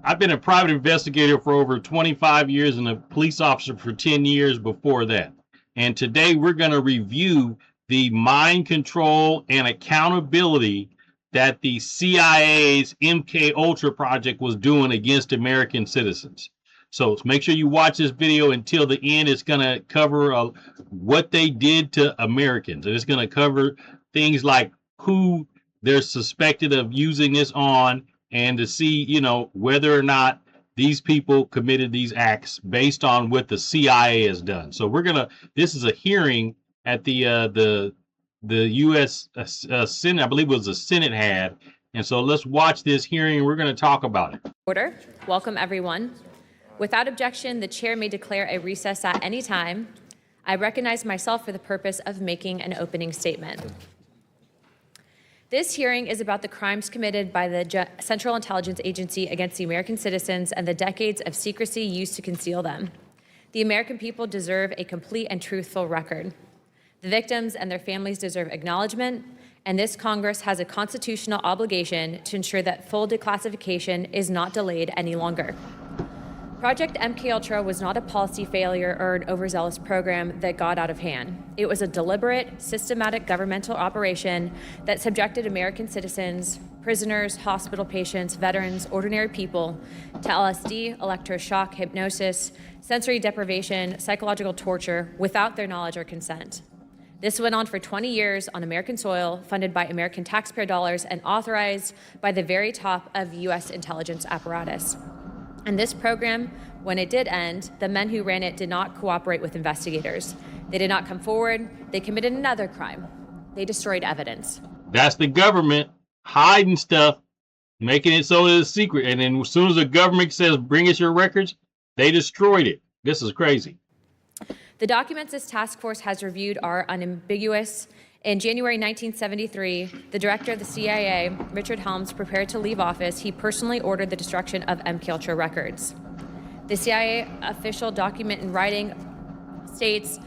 I've been a private investigator for over 25 years and a police officer for 10 years before that. And today we're going to review the mind control and accountability that the CIA's MKUltra project was doing against American citizens. So make sure you watch this video until the end. It's going to cover what they did to Americans. And it's going to cover things like who they're suspected of using this on, and to see, whether or not these people committed these acts based on what the CIA has done. So this is a hearing at the U.S. Senate. I believe it was the Senate had. And so let's watch this hearing. We're going to talk about it. Order. Welcome, everyone. Without objection, the chair may declare a recess at any time. I recognize myself for the purpose of making an opening statement. This hearing is about the crimes committed by the Central Intelligence Agency against the American citizens and the decades of secrecy used to conceal them. The American people deserve a complete and truthful record. The victims and their families deserve acknowledgement, and this Congress has a constitutional obligation to ensure that full declassification is not delayed any longer. Project MKUltra was not a policy failure or an overzealous program that got out of hand. It was a deliberate, systematic governmental operation that subjected American citizens, prisoners, hospital patients, veterans, ordinary people to LSD, electroshock, hypnosis, sensory deprivation, psychological torture without their knowledge or consent. This went on for 20 years on American soil, funded by American taxpayer dollars and authorized by the very top of U.S. intelligence apparatus. And this program, when it did end, the men who ran it did not cooperate with investigators. They did not come forward. They committed another crime. They destroyed evidence. That's the government hiding stuff, making it so it's secret. And then as soon as the government says, bring us your records, they destroyed it. This is crazy. The documents this task force has reviewed are unambiguous. In January 1973, the director of the CIA, Richard Helms, prepared to leave office. He personally ordered the destruction of MKUltra records. The CIA official document in writing states,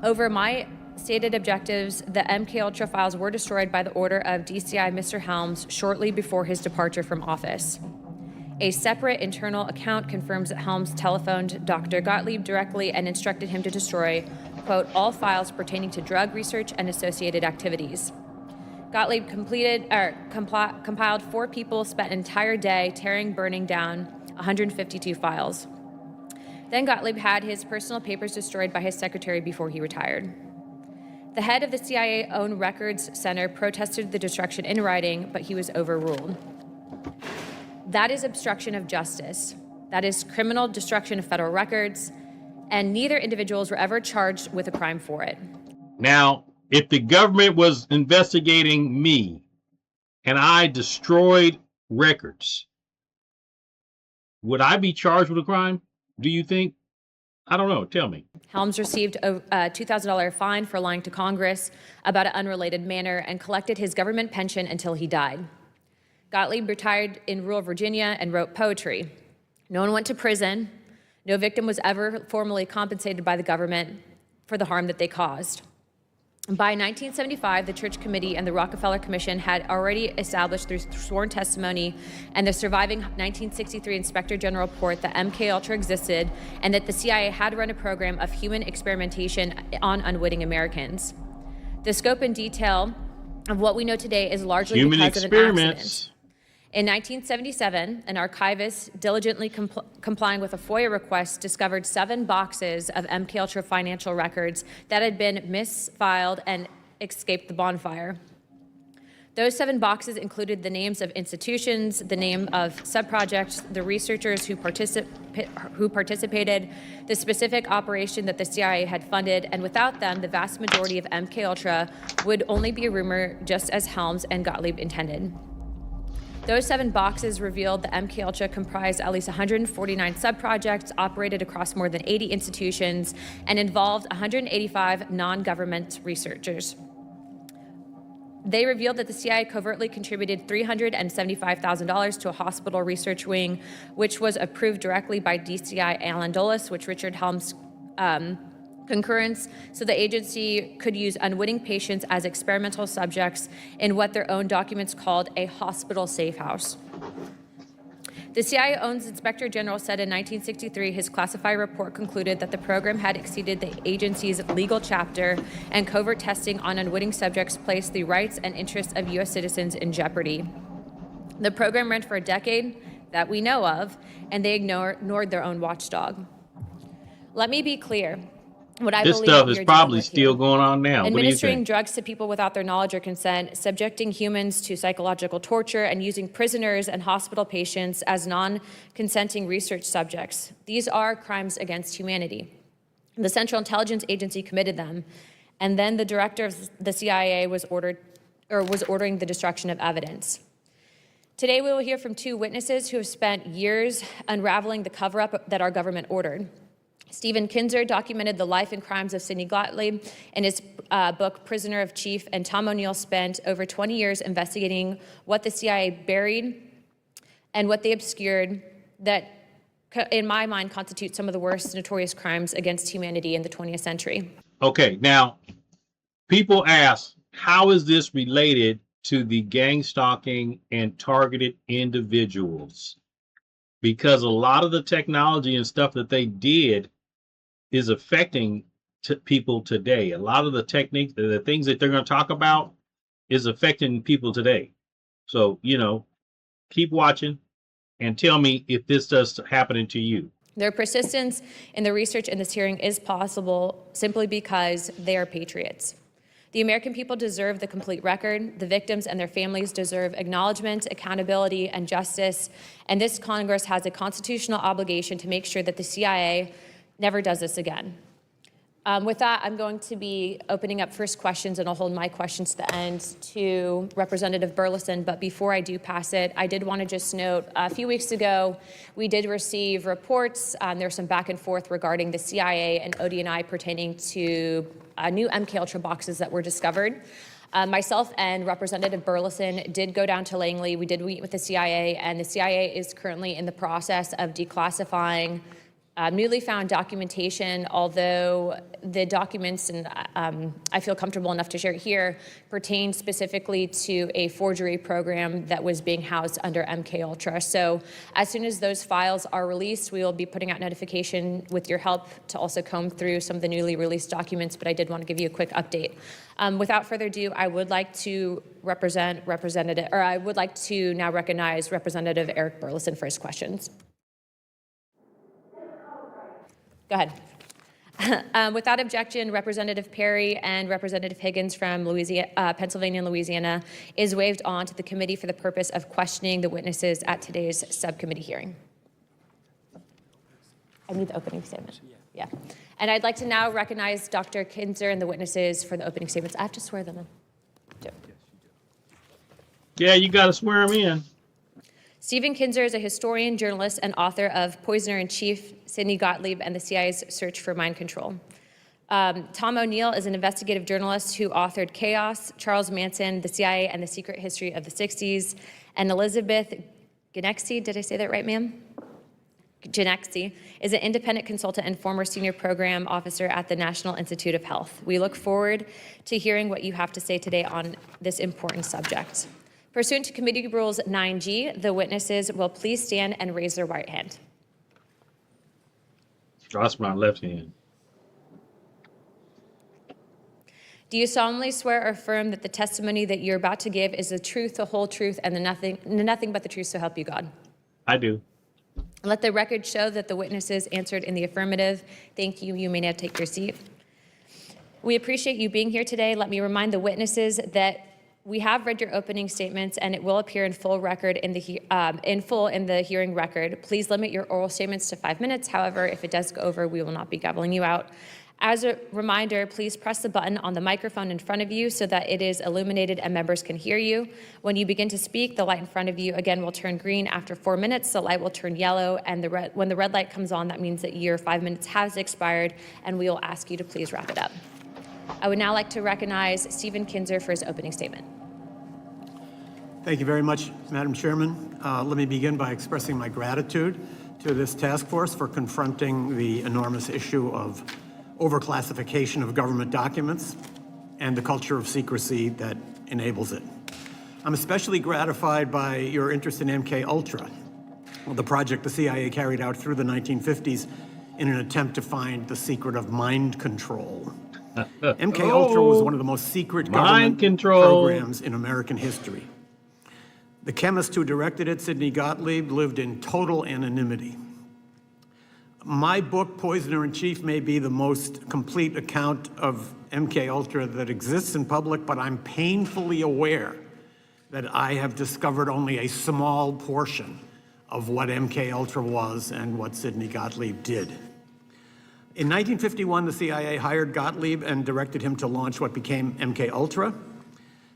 over my stated objectives, the MKUltra files were destroyed by the order of DCI Mr. Helms shortly before his departure from office. A separate internal account confirms that Helms telephoned Dr. Gottlieb directly and instructed him to destroy, quote, all files pertaining to drug research and associated activities. Gottlieb compiled 4 people, spent an entire day burning down 152 files. Then Gottlieb had his personal papers destroyed by his secretary before he retired. The head of the CIA-owned Records Center protested the destruction in writing, but he was overruled. That is obstruction of justice. That is criminal destruction of federal records, and neither individuals were ever charged with a crime for it. Now, if the government was investigating me and I destroyed records, would I be charged with a crime, do you think? I don't know. Tell me. Helms received a $2,000 fine for lying to Congress about an unrelated matter and collected his government pension until he died. Gottlieb retired in rural Virginia and wrote poetry. No one went to prison. No victim was ever formally compensated by the government for the harm that they caused. By 1975, the Church Committee and the Rockefeller Commission had already established through sworn testimony and the surviving 1963 Inspector General report that MKUltra existed and that the CIA had run a program of human experimentation on unwitting Americans. The scope and detail of what we know today is largely because of an accident. In 1977, an archivist diligently complying with a FOIA request discovered 7 boxes of MKUltra financial records that had been misfiled and escaped the bonfire. Those 7 boxes included the names of institutions, the name of subprojects, the researchers who participated, the specific operation that the CIA had funded, and without them, the vast majority of MKUltra would only be a rumor, just as Helms and Gottlieb intended. Those 7 boxes revealed that MKUltra comprised at least 149 subprojects, operated across more than 80 institutions, and involved 185 non-government researchers. They revealed that the CIA covertly contributed $375,000 to a hospital research wing, which was approved directly by DCI Alan Dulles, which Richard Helms concurrence, so the agency could use unwitting patients as experimental subjects in what their own documents called a hospital safe house. The CIA's Inspector General said in 1963 his classified report concluded that the program had exceeded the agency's legal chapter, and covert testing on unwitting subjects placed the rights and interests of U.S. citizens in jeopardy. The program ran for a decade that we know of, and they ignored their own watchdog. Let me be clear. What I This believe stuff we is are dealing probably with still here. going on now. What do you Administering think? drugs to people without their knowledge or consent, subjecting humans to psychological torture, and using prisoners and hospital patients as non-consenting research subjects. These are crimes against humanity. The Central Intelligence Agency committed them, and then the director of the CIA was ordering the destruction of evidence. Today, we will hear from two witnesses who have spent years unraveling the cover-up that our government ordered. Stephen Kinzer documented the life and crimes of Sidney Gottlieb in his book, Prisoner of Chief, and Tom O'Neill spent over 20 years investigating what the CIA buried and what they obscured that, in my mind, constitute some of the worst notorious crimes against humanity in the 20th century. Okay, now, people ask, how is this related to the gang stalking and targeted individuals? Because a lot of the technology and stuff that they did is affecting people today. A lot of the techniques, the things that they're going to talk about is affecting people today. So, keep watching and tell me if this does happening to you. Their persistence in the research in this hearing is possible simply because they are patriots. The American people deserve the complete record. The victims and their families deserve acknowledgement, accountability, and justice. And this Congress has a constitutional obligation to make sure that the CIA never does this again. With that, I'm going to be opening up first questions, and I'll hold my questions to the end to Representative Burleson. But before I do pass it, I did want to just note, a few weeks ago, we did receive reports. There's some back and forth regarding the CIA and ODNI pertaining to new MKUltra boxes that were discovered. Myself and Representative Burleson did go down to Langley. We did meet with the CIA, and the CIA is currently in the process of declassifying newly found documentation, although the documents, and I feel comfortable enough to share it here, pertain specifically to a forgery program that was being housed under MKUltra. So as soon as those files are released, we will be putting out notification with your help to also comb through some of the newly released documents, but I did want to give you a quick update. Without further ado, I would like to now recognize Representative Eric Burleson for his questions. Go ahead. Without objection, Representative Perry and Representative Higgins from Pennsylvania and Louisiana is waived on to the committee for the purpose of questioning the witnesses at today's subcommittee hearing. I need the opening statement. Yeah. And I'd like to now recognize Dr. Kinzer and the witnesses for the opening statements. I have to swear them in. Yeah, you got to swear them in. Stephen Kinzer is a historian, journalist, and author of Poisoner-in-Chief, Sidney Gottlieb, and the CIA's Search for Mind Control. Tom O'Neill is an investigative journalist who authored Chaos, Charles Manson, the CIA, and the Secret History of the 60s. And Elizabeth Genexi, did I say that right, ma'am? Genexi is an independent consultant and former senior program officer at the National Institute of Health. We look forward to hearing what you have to say today on this important subject. Pursuant to Committee Rules 9G, the witnesses will please stand and raise their right hand. That's my left hand. Do you solemnly swear or affirm that the testimony that you're about to give is the truth, the whole truth, and nothing but the truth, so help you God? I do. Let the record show that the witnesses answered in the affirmative. Thank you. You may now take your seat. We appreciate you being here today. Let me remind the witnesses that we have read your opening statements, and it will appear in full in the hearing record. Please limit your oral statements to 5 minutes. However, if it does go over, we will not be gaveling you out. As a reminder, please press the button on the microphone in front of you so that it is illuminated and members can hear you. When you begin to speak, the light in front of you again will turn green. After 4 minutes, the light will turn yellow, and when the red light comes on, that means that your 5 minutes has expired, and we will ask you to please wrap it up. I would now like to recognize Stephen Kinzer for his opening statement. Thank you very much, Madam Chairman. Let me begin by expressing my gratitude to this task force for confronting the enormous issue of overclassification of government documents and the culture of secrecy that enables it. I'm especially gratified by your interest in MKUltra, the project the CIA carried out through the 1950s in an attempt to find the secret of mind control. MKUltra was one of the most secret government programs in American history. The chemist who directed it, Sidney Gottlieb, lived in total anonymity. My book, Poisoner in Chief, may be the most complete account of MKUltra that exists in public, but I'm painfully aware that I have discovered only a small portion of what MKUltra was and what Sidney Gottlieb did. In 1951, the CIA hired Gottlieb and directed him to launch what became MKUltra.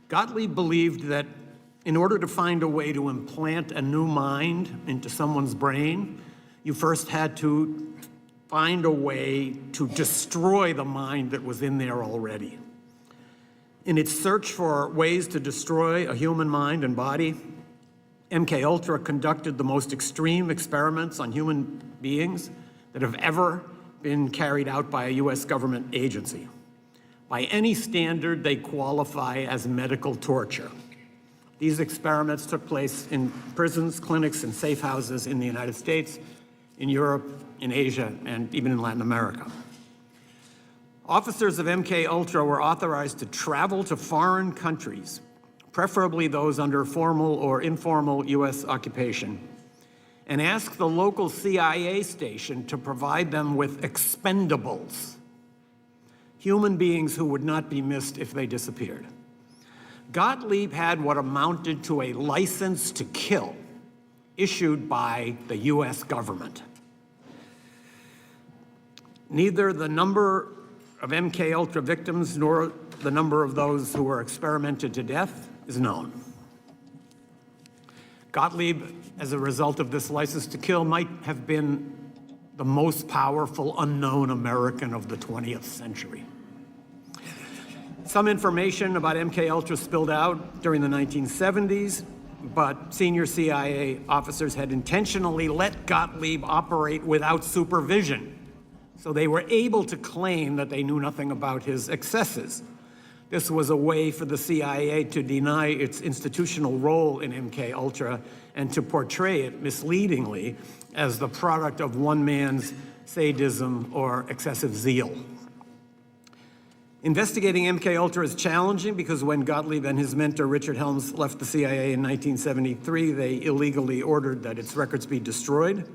Gottlieb believed that in order to find a way to implant a new mind into someone's brain, you first had to find a way to destroy the mind that was in there already. In its search for ways to destroy a human mind and body, MKUltra conducted the most extreme experiments on human beings that have ever been carried out by a US government agency. By any standard, they qualify as medical torture. These experiments took place in prisons, clinics, and safe houses in the United States, in Europe, in Asia, and even in Latin America. Officers of MKUltra were authorized to travel to foreign countries, preferably those under formal or informal US occupation, and ask the local CIA station to provide them with expendables, human beings who would not be missed if they disappeared. Gottlieb had what amounted to a license to kill issued by the US government. Neither the number of MKUltra victims nor the number of those who were experimented to death is known. Gottlieb, as a result of this license to kill, might have been the most powerful unknown American of the 20th century. Some information about MKUltra spilled out during the 1970s, but senior CIA officers had intentionally let Gottlieb operate without supervision, so they were able to claim that they knew nothing about his excesses. This was a way for the CIA to deny its institutional role in MKUltra and to portray it misleadingly as the product of one man's sadism or excessive zeal. Investigating MKUltra is challenging because when Gottlieb and his mentor Richard Helms left the CIA in 1973, they illegally ordered that its records be destroyed.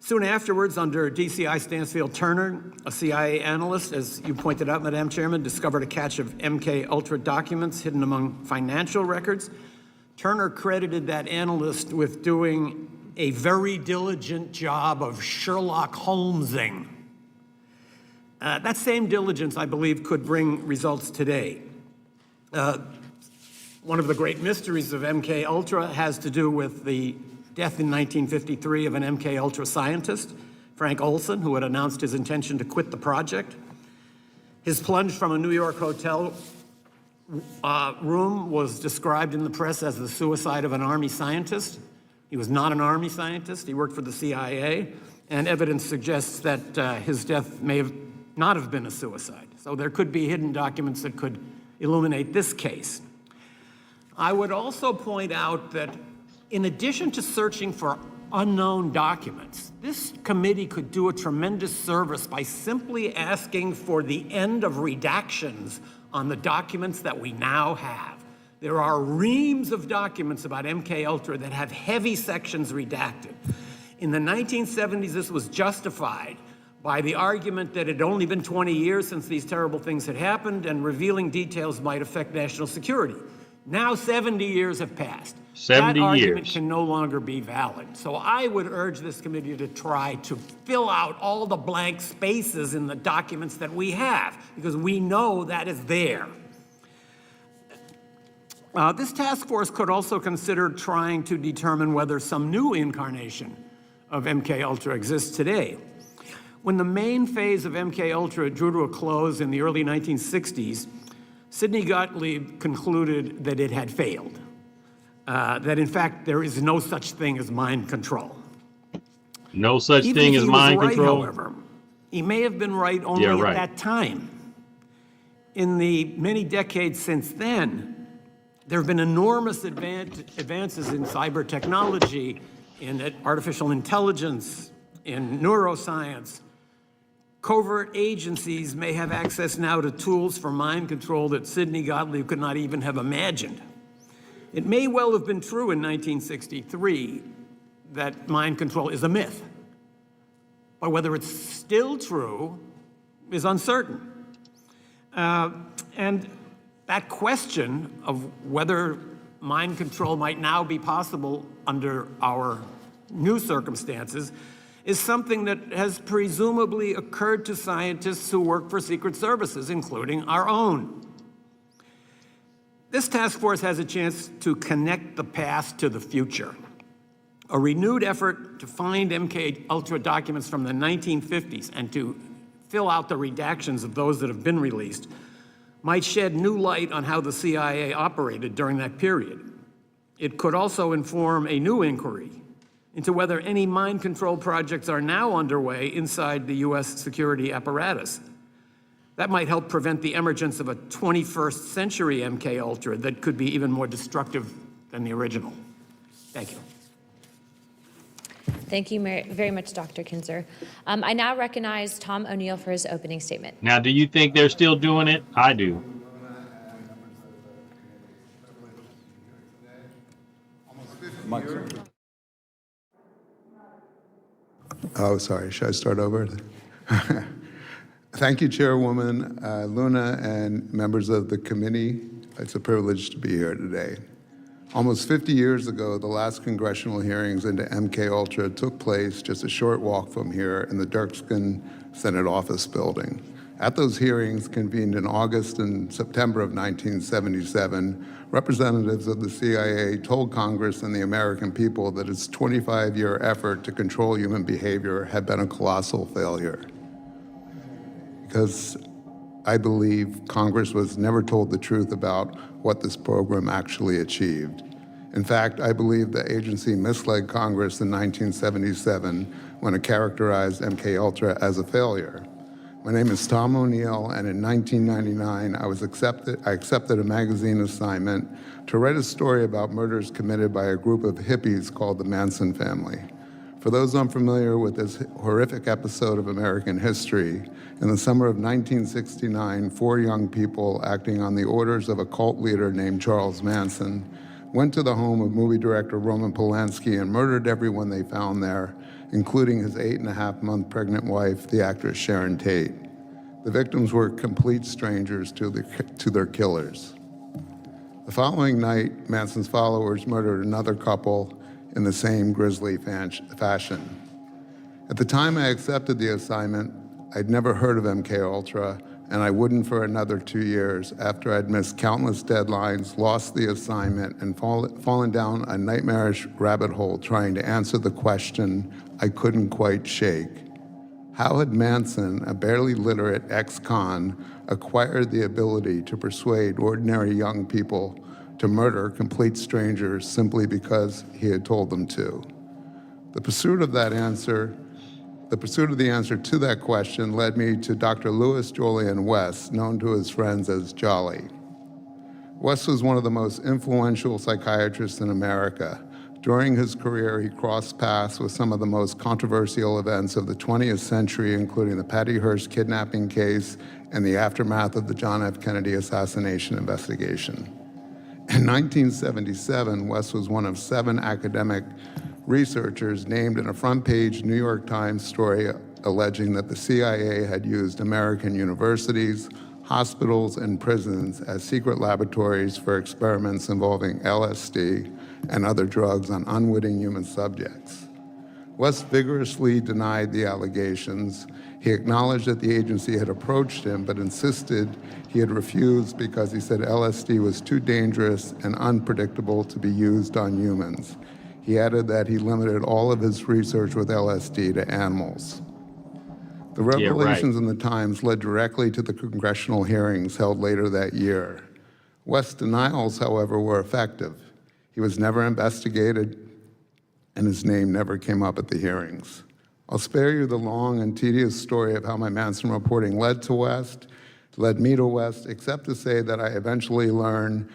Soon afterwards, under DCI Stansfield Turner, a CIA analyst, as you pointed out, Madam Chairman, discovered a cache of MKUltra documents hidden among financial records. Turner credited that analyst with doing a very diligent job of Sherlock Holmesing. That same diligence, I believe, could bring results today. One of the great mysteries of MKUltra has to do with the death in 1953 of an MKUltra scientist, Frank Olson, who had announced his intention to quit the project. His plunge from a New York hotel room was described in the press as the suicide of an Army scientist. He was not an Army scientist. He worked for the CIA, and evidence suggests that his death may have not have been a suicide. So there could be hidden documents that could illuminate this case. I would also point out that in addition to searching for unknown documents, this committee could do a tremendous service by simply asking for the end of redactions on the documents that we now have. There are reams of documents about MKUltra that have heavy sections redacted. In the 1970s, this was justified by the argument that it had only been 20 years since these terrible things had happened and revealing details might affect national security. Now 70 years have passed. 70 that argument years. can no longer be valid. So I would urge this committee to try to fill out all the blank spaces in the documents that we have, because we know that is there. This task force could also consider trying to determine whether some new incarnation of MKUltra exists today. When the main phase of MKUltra drew to a close in the early 1960s, Sidney Gottlieb concluded that it had failed, that in fact there is no such thing as mind control. No such thing as mind control? However, he may have been right only at that time. In the many decades since then, there have been enormous advances in cyber technology in artificial intelligence, in neuroscience. Covert agencies may have access now to tools for mind control that Sidney Gottlieb could not even have imagined. It may well have been true in 1963 that mind control is a myth, but whether it's still true is uncertain. And that question of whether mind control might now be possible under our new circumstances is something that has presumably occurred to scientists who work for secret services, including our own. This task force has a chance to connect the past to the future. A renewed effort to find MKUltra documents from the 1950s and to fill out the redactions of those that have been released might shed new light on how the CIA operated during that period. It could also inform a new inquiry into whether any mind control projects are now underway inside the US security apparatus. That might help prevent the emergence of a 21st century MKUltra that could be even more destructive than the original. Thank you. Thank you very much, Dr. Kinzer. I now recognize Tom O'Neill for his opening statement. Now, do you think they're still doing it? I do. Oh, sorry. Should I start over? Thank you, Chairwoman Luna and members of the committee. It's a privilege to be here today. Almost 50 years ago, the last congressional hearings into MKUltra took place just a short walk from here in the Dirksen Senate Office Building. At those hearings, convened in August and September of 1977, representatives of the CIA told Congress and the American people that its 25-year effort to control human behavior had been a colossal failure. Because I believe Congress was never told the truth about what this program actually achieved. In fact, I believe the agency misled Congress in 1977 when it characterized MKUltra as a failure. My name is Tom O'Neill, and in 1999, I accepted a magazine assignment to write a story about murders committed by a group of hippies called the Manson family. For those unfamiliar with this horrific episode of American history, in the summer of 1969, 4 young people acting on the orders of a cult leader named Charles Manson went to the home of movie director Roman Polanski and murdered everyone they found there, including his 8.5-month pregnant wife, the actress Sharon Tate. The victims were complete strangers to their killers. The following night, Manson's followers murdered another couple in the same grisly fashion. At the time I accepted the assignment, I'd never heard of MKUltra, and I wouldn't for another 2 years after I'd missed countless deadlines, lost the assignment, and fallen down a nightmarish rabbit hole trying to answer the question I couldn't quite shake. How had Manson, a barely literate ex-con, acquired the ability to persuade ordinary young people to murder complete strangers simply because he had told them to? The pursuit of the answer to that question led me to Dr. Louis Jolyon West, known to his friends as Jolly. West was one of the most influential psychiatrists in America. During his career, he crossed paths with some of the most controversial events of the 20th century, including the Patty Hearst kidnapping case and the aftermath of the John F. Kennedy assassination investigation. In 1977, West was one of 7 academic researchers named in a front-page New York Times story alleging that the CIA had used American universities, hospitals, and prisons as secret laboratories for experiments involving LSD and other drugs on unwitting human subjects. West vigorously denied the allegations. He acknowledged that the agency had approached him, but insisted he had refused because he said LSD was too dangerous and unpredictable to be used on humans. He added that he limited all of his research with LSD to animals. The revelations in the Times led directly to the congressional hearings held later that year. West's denials, however, were effective. He was never investigated, and his name never came up at the hearings. I'll spare you the long and tedious story of how my Manson reporting led me to West, except to say that I eventually learned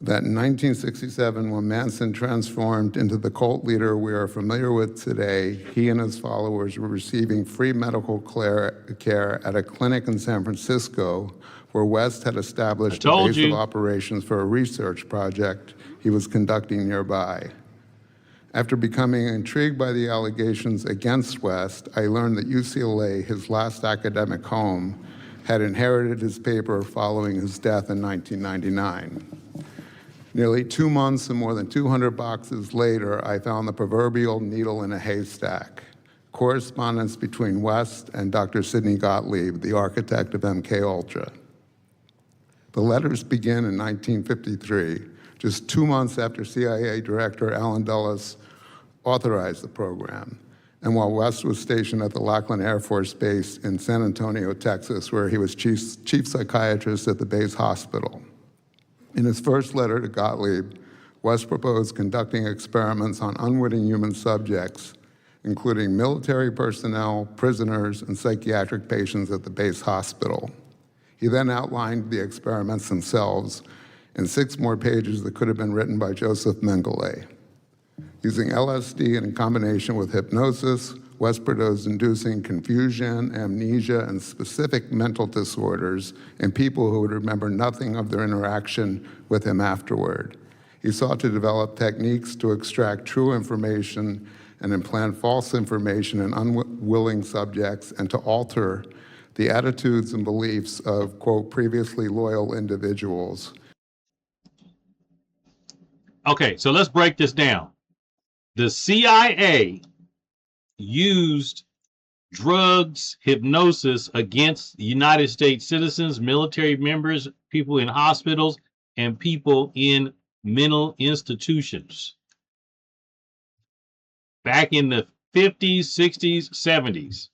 that in 1967, when Manson transformed into the cult leader we are familiar with today, he and his followers were receiving free medical care at a clinic in San Francisco where West had established a base of operations for a research project he was conducting nearby. After becoming intrigued by the allegations against West, I learned that UCLA, his last academic home, had inherited his paper following his death in 1999. Nearly 2 months and more than 200 boxes later, I found the proverbial needle in a haystack, correspondence between West and Dr. Sidney Gottlieb, the architect of MKUltra. The letters begin in 1953, just 2 months after CIA Director Allen Dulles authorized the program, and while West was stationed at the Lackland Air Force Base in San Antonio, Texas, where he was chief psychiatrist at the base hospital. In his first letter to Gottlieb, West proposed conducting experiments on unwitting human subjects, including military personnel, prisoners, and psychiatric patients at the base hospital. He then outlined the experiments themselves in 6 more pages that could have been written by Joseph Mengele. Using LSD in combination with hypnosis, West proposed inducing confusion, amnesia, and specific mental disorders in people who would remember nothing of their interaction with him afterward. He sought to develop techniques to extract true information and implant false information in unwilling subjects and to alter the attitudes and beliefs of, quote, previously loyal individuals. Okay, so let's break this down. The CIA used drugs, hypnosis against United States citizens, military members, people in hospitals, and people in mental institutions. Back in the 50s, 60s, 70s.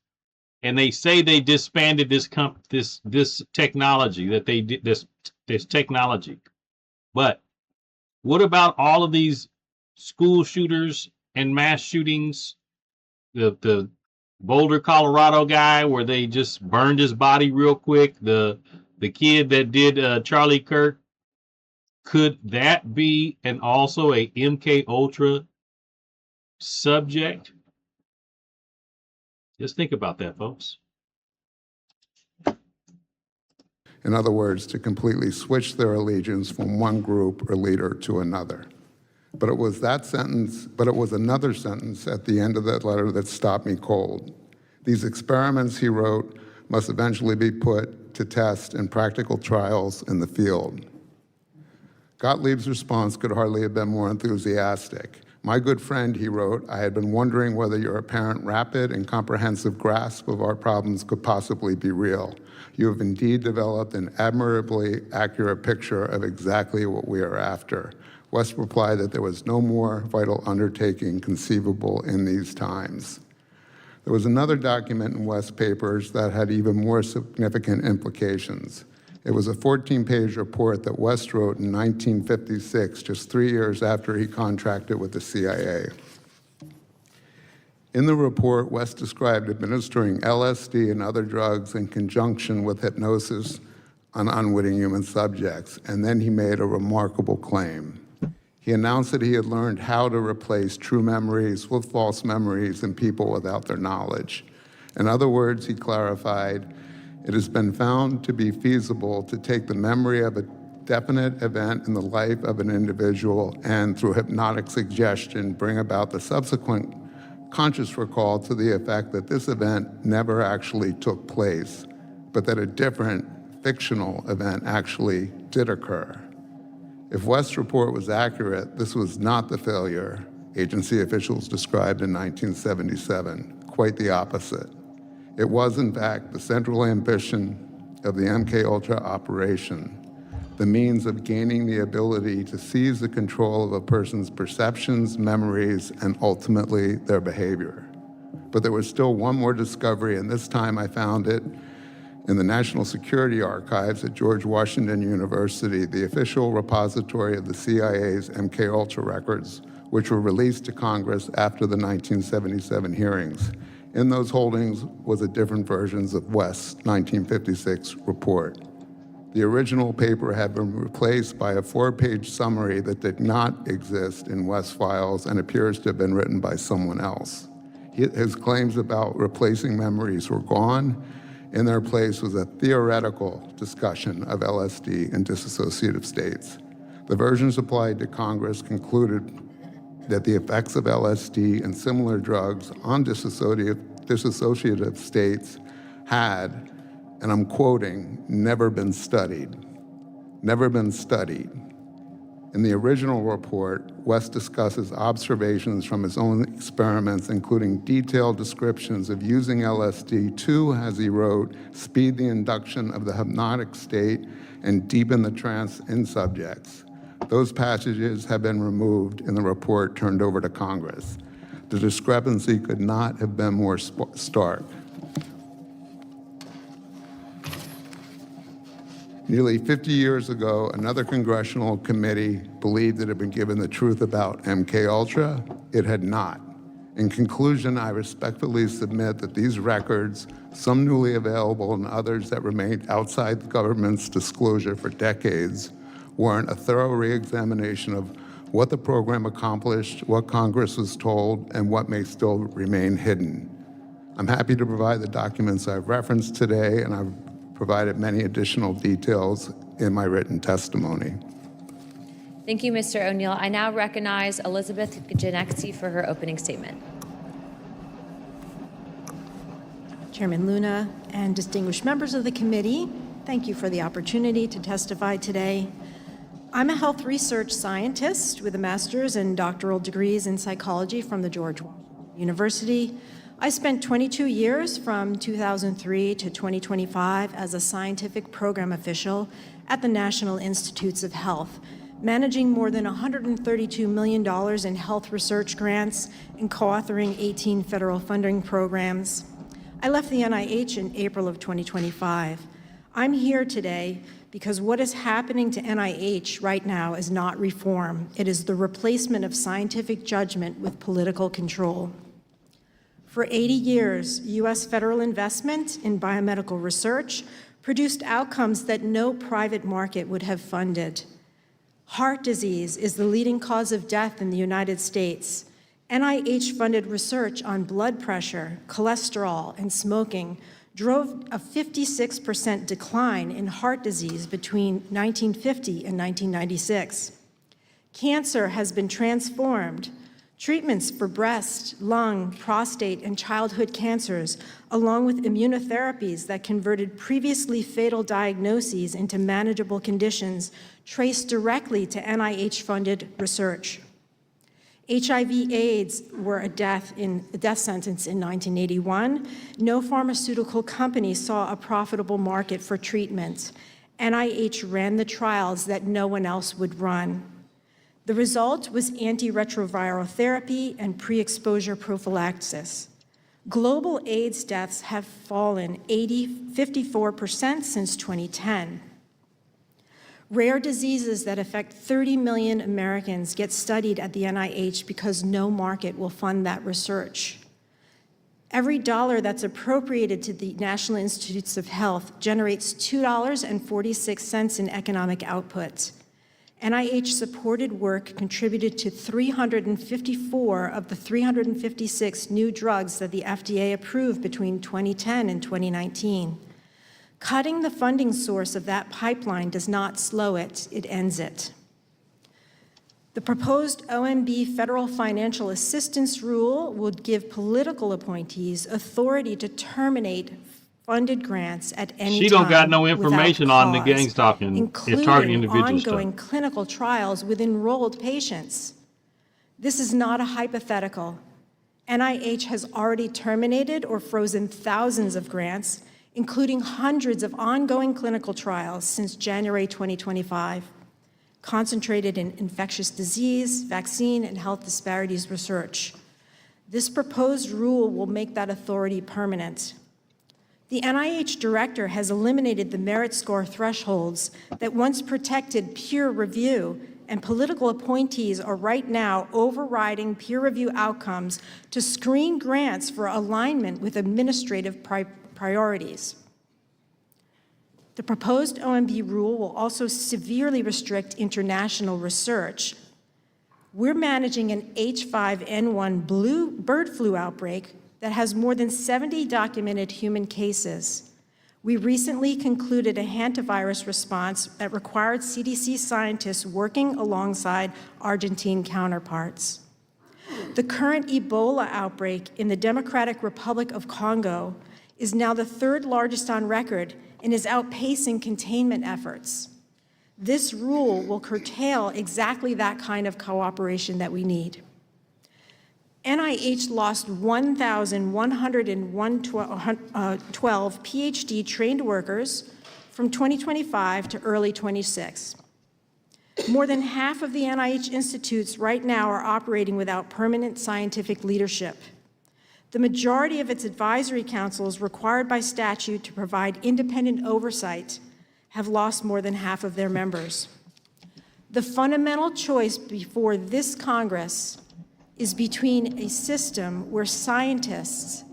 And they say they disbanded this technology, that they did this technology. But what about all of these school shooters and mass shootings? The Boulder, Colorado guy where they just burned his body real quick. The kid that did Charlie Kirk. Could that be also a MKUltra subject? Just think about that, folks. In other words, to completely switch their allegiance from one group or leader to another. But it was another sentence at the end of that letter that stopped me cold. These experiments, he wrote, must eventually be put to test in practical trials in the field. Gottlieb's response could hardly have been more enthusiastic. My good friend, he wrote, I had been wondering whether your apparent rapid and comprehensive grasp of our problems could possibly be real. You have indeed developed an admirably accurate picture of exactly what we are after. West replied that there was no more vital undertaking conceivable in these times. There was another document in West's papers that had even more significant implications. It was a 14-page report that West wrote in 1956, just 3 years after he contracted with the CIA. In the report, West described administering LSD and other drugs in conjunction with hypnosis on unwitting human subjects, and then he made a remarkable claim. He announced that he had learned how to replace true memories with false memories in people without their knowledge. In other words, he clarified, it has been found to be feasible to take the memory of a definite event in the life of an individual and, through hypnotic suggestion, bring about the subsequent conscious recall to the effect that this event never actually took place, but that a different fictional event actually did occur. If West's report was accurate, this was not the failure agency officials described in 1977, quite the opposite. It was, in fact, the central ambition of the MKUltra operation, the means of gaining the ability to seize the control of a person's perceptions, memories, and ultimately their behavior. But there was still one more discovery, and this time I found it in the National Security Archives at George Washington University, the official repository of the CIA's MKUltra records, which were released to Congress after the 1977 hearings. In those holdings was a different versions of West's 1956 report. The original paper had been replaced by a 4-page summary that did not exist in West's files and appears to have been written by someone else. His claims about replacing memories were gone. In their place was a theoretical discussion of LSD in dissociative states. The version supplied to Congress concluded that the effects of LSD and similar drugs on dissociative states had, and I'm quoting, never been studied. Never been studied. In the original report, West discusses observations from his own experiments, including detailed descriptions of using LSD to, as he wrote, speed the induction of the hypnotic state and deepen the trance in subjects. Those passages have been removed in the report turned over to Congress. The discrepancy could not have been more stark. Nearly 50 years ago, another congressional committee believed it had been given the truth about MKUltra. It had not. In conclusion, I respectfully submit that these records, some newly available and others that remained outside the government's disclosure for decades, warrant a thorough re-examination of what the program accomplished, what Congress was told, and what may still remain hidden. I'm happy to provide the documents I've referenced today, and I've provided many additional details in my written testimony. Thank you, Mr. O'Neill. I now recognize Elizabeth Genexi for her opening statement. Chairman Luna and distinguished members of the committee, thank you for the opportunity to testify today. I'm a health research scientist with a master's and doctoral degrees in psychology from the George Washington University. I spent 22 years from 2003 to 2025 as a scientific program official at the National Institutes of Health, managing more than $132 million in health research grants and co-authoring 18 federal funding programs. I left the NIH in April of 2025. I'm here today because what is happening to NIH right now is not reform. It is the replacement of scientific judgment with political control. For 80 years, U.S. federal investment in biomedical research produced outcomes that no private market would have funded. Heart disease is the leading cause of death in the United States. NIH-funded research on blood pressure, cholesterol, and smoking drove a 56% decline in heart disease between 1950 and 1996. Cancer has been transformed. Treatments for breast, lung, prostate, and childhood cancers, along with immunotherapies that converted previously fatal diagnoses into manageable conditions, traced directly to NIH-funded research. HIV/AIDS were a death sentence in 1981. No pharmaceutical company saw a profitable market for treatment. NIH ran the trials that no one else would run. The result was antiretroviral therapy and pre-exposure prophylaxis. Global AIDS deaths have fallen 54% since 2010. Rare diseases that affect 30 million Americans get studied at the NIH because no market will fund that research. Every dollar that's appropriated to the National Institutes of Health generates $2.46 in economic output. NIH-supported work contributed to 354 of the 356 new drugs that the FDA approved between 2010 and 2019. Cutting the funding source of that pipeline does not slow it, it ends it. The proposed OMB federal financial assistance rule would give political appointees authority to terminate funded grants at any time. She don't got no information on the gang stalking, including targeting individuals. ongoing clinical trials with enrolled patients. This is not a hypothetical. NIH has already terminated or frozen thousands of grants, including hundreds of ongoing clinical trials since January 2025, concentrated in infectious disease, vaccine, and health disparities research. This proposed rule will make that authority permanent. The NIH director has eliminated the merit score thresholds that once protected peer review, and political appointees are right now overriding peer review outcomes to screen grants for alignment with administrative priorities. The proposed OMB rule will also severely restrict international research. We're managing an H5N1 bird flu outbreak that has more than 70 documented human cases. We recently concluded a hantavirus response that required CDC scientists working alongside Argentine counterparts. The current Ebola outbreak in the Democratic Republic of Congo is now the third largest on record and is outpacing containment efforts. This rule will curtail exactly that kind of cooperation that we need. NIH lost 1,112 PhD-trained workers from 2025 to early 26. More than half of the NIH institutes right now are operating without permanent scientific leadership. The majority of its advisory councils required by statute to provide independent oversight have lost more than half of their members. The fundamental choice before this Congress is between a system where scientists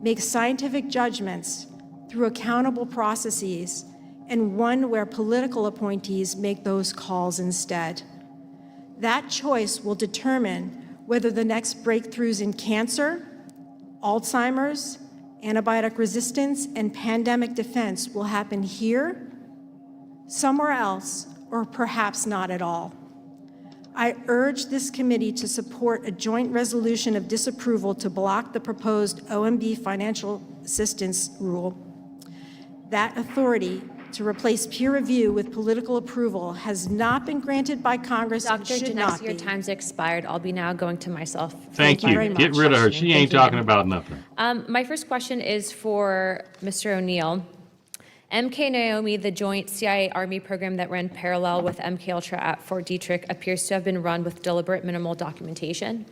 make scientific judgments through accountable processes and one where political appointees make those calls instead. That choice will determine whether the next breakthroughs in cancer, Alzheimer's, antibiotic resistance, and pandemic defense will happen here, somewhere else, or perhaps not at all. I urge this committee to support a joint resolution of disapproval to block the proposed OMB financial assistance rule. That authority to replace peer review with political approval has not been granted by Congress and Dr. should not Genesi, your be. time's expired. I'll be now going to myself. Thank you. very Get much. rid of her. She Thank ain't you, talking ma'am. about nothing. My first question is for Mr. O'Neill. MK Naomi, the joint CIA-Army program that ran parallel with MKUltra at Fort Detrick, appears to have been run with deliberate minimal documentation.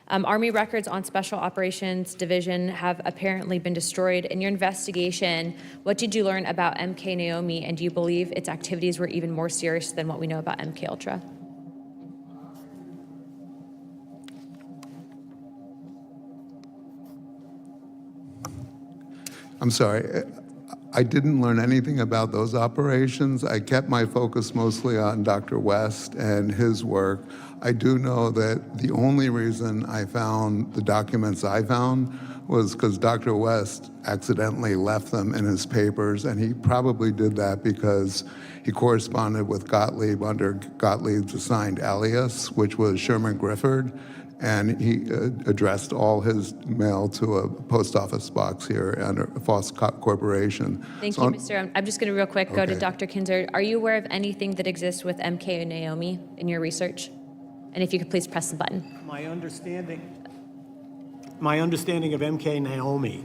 Army records on Special Operations Division have apparently been destroyed. In your investigation, what did you learn about MK Naomi, and do you believe its activities were even more serious than what we know about MKUltra? I'm sorry. I didn't learn anything about those operations. I kept my focus mostly on Dr. West and his work. I do know that the only reason I found the documents I found was because Dr. West accidentally left them in his papers, and he probably did that because he corresponded with Gottlieb under Gottlieb's assigned alias, which was Sherman Grifford, and he addressed all his mail to a post office box here under Foss Corporation. Thank So you, Mr. I'm just going to real quick go to Okay. Dr. Kinzer. Are you aware of anything that exists with MK Naomi in your research? And if you could please press the button. My understanding of MK Naomi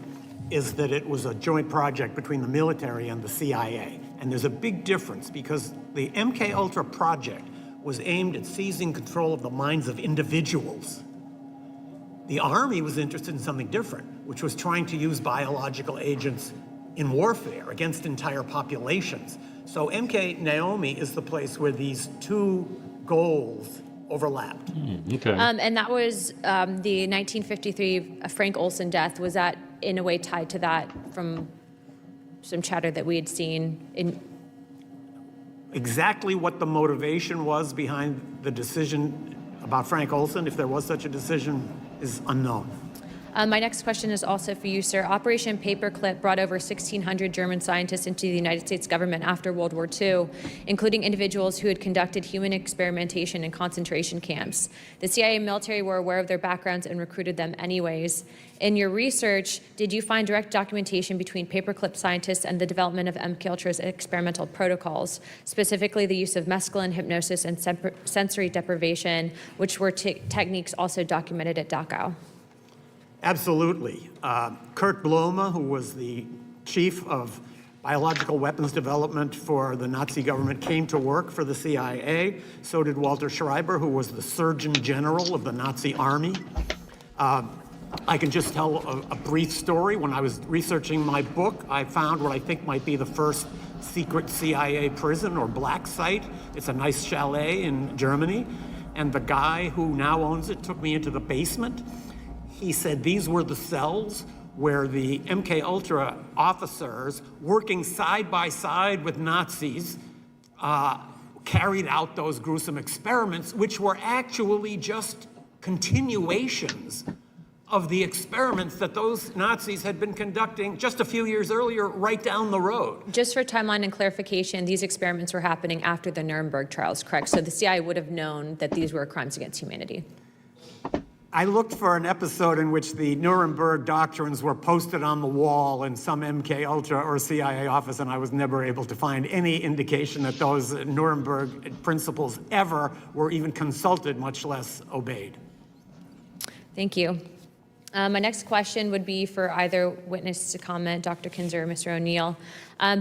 is that it was a joint project between the military and the CIA. And there's a big difference because the MKUltra project was aimed at seizing control of the minds of individuals. The Army was interested in something different, which was trying to use biological agents in warfare against entire populations. So MK Naomi is the place where these two goals overlapped. Okay. And that was the 1953 Frank Olson death. Was that in a way tied to that from some chatter that we had seen in? Exactly what the motivation was behind the decision about Frank Olson, if there was such a decision, is unknown. My next question is also for you, sir. Operation Paperclip brought over 1,600 German scientists into the United States government after World War II, including individuals who had conducted human experimentation in concentration camps. The CIA and military were aware of their backgrounds and recruited them anyways. In your research, did you find direct documentation between Paperclip scientists and the development of MKUltra's experimental protocols, specifically the use of mescaline, hypnosis, and sensory deprivation, which were techniques also documented at Dachau? Absolutely. Kurt Blome, who was the chief of biological weapons development for the Nazi government, came to work for the CIA. So did Walter Schreiber, who was the Surgeon General of the Nazi Army. I can just tell a brief story. When I was researching my book, I found what I think might be the first secret CIA prison or black site. It's a nice chalet in Germany. And the guy who now owns it took me into the basement. He said these were the cells where the MKUltra officers, working side by side with Nazis, carried out those gruesome experiments, which were actually just continuations of the experiments that those Nazis had been conducting just a few years earlier right down the road. Just for timeline and clarification, these experiments were happening after the Nuremberg trials, correct? So the CIA would have known that these were crimes against humanity. I looked for an episode in which the Nuremberg doctrines were posted on the wall in some MKUltra or CIA office, and I was never able to find any indication that those Nuremberg principles ever were even consulted, much less obeyed. Thank you. My next question would be for either witness to comment, Dr. Kinzer or Mr. O'Neill.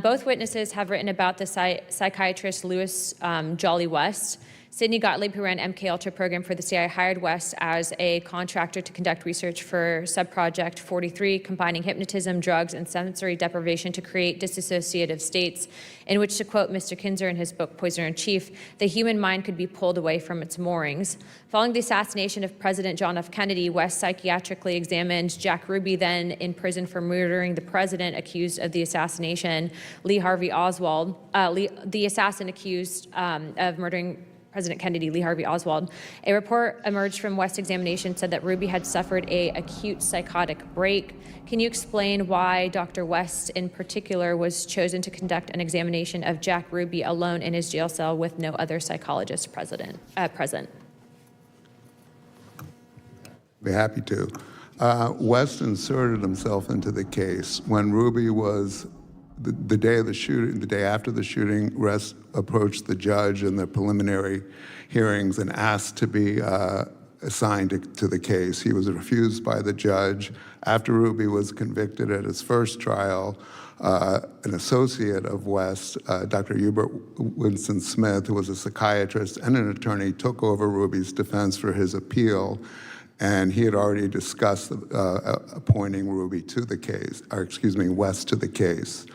Both witnesses have written about the psychiatrist Louis Jolly West. Sidney Gottlieb, who ran MKUltra program for the CIA, hired West as a contractor to conduct research for subproject 43, combining hypnotism, drugs, and sensory deprivation to create dissociative states, in which, to quote Mr. Kinzer in his book Poisoner in Chief, the human mind could be pulled away from its moorings. Following the assassination of President John F. Kennedy, West psychiatrically examined Jack Ruby, then in prison for murdering the president accused of the assassination, Lee Harvey Oswald, the assassin accused of murdering President Kennedy, Lee Harvey Oswald. A report emerged from West's examination said that Ruby had suffered an acute psychotic break. Can you explain why Dr. West in particular was chosen to conduct an examination of Jack Ruby alone in his jail cell with no other psychologist present? Be happy to. West inserted himself into the case when Ruby was the day of the shooting, the day after the shooting. West approached the judge in the preliminary hearings and asked to be assigned to the case. He was refused by the judge. After Ruby was convicted at his first trial, an associate of West, Dr. Hubert Winston Smith, who was a psychiatrist and an attorney, took over Ruby's defense for his appeal. And he had already discussed appointing Ruby to the case, or excuse me, West to the case.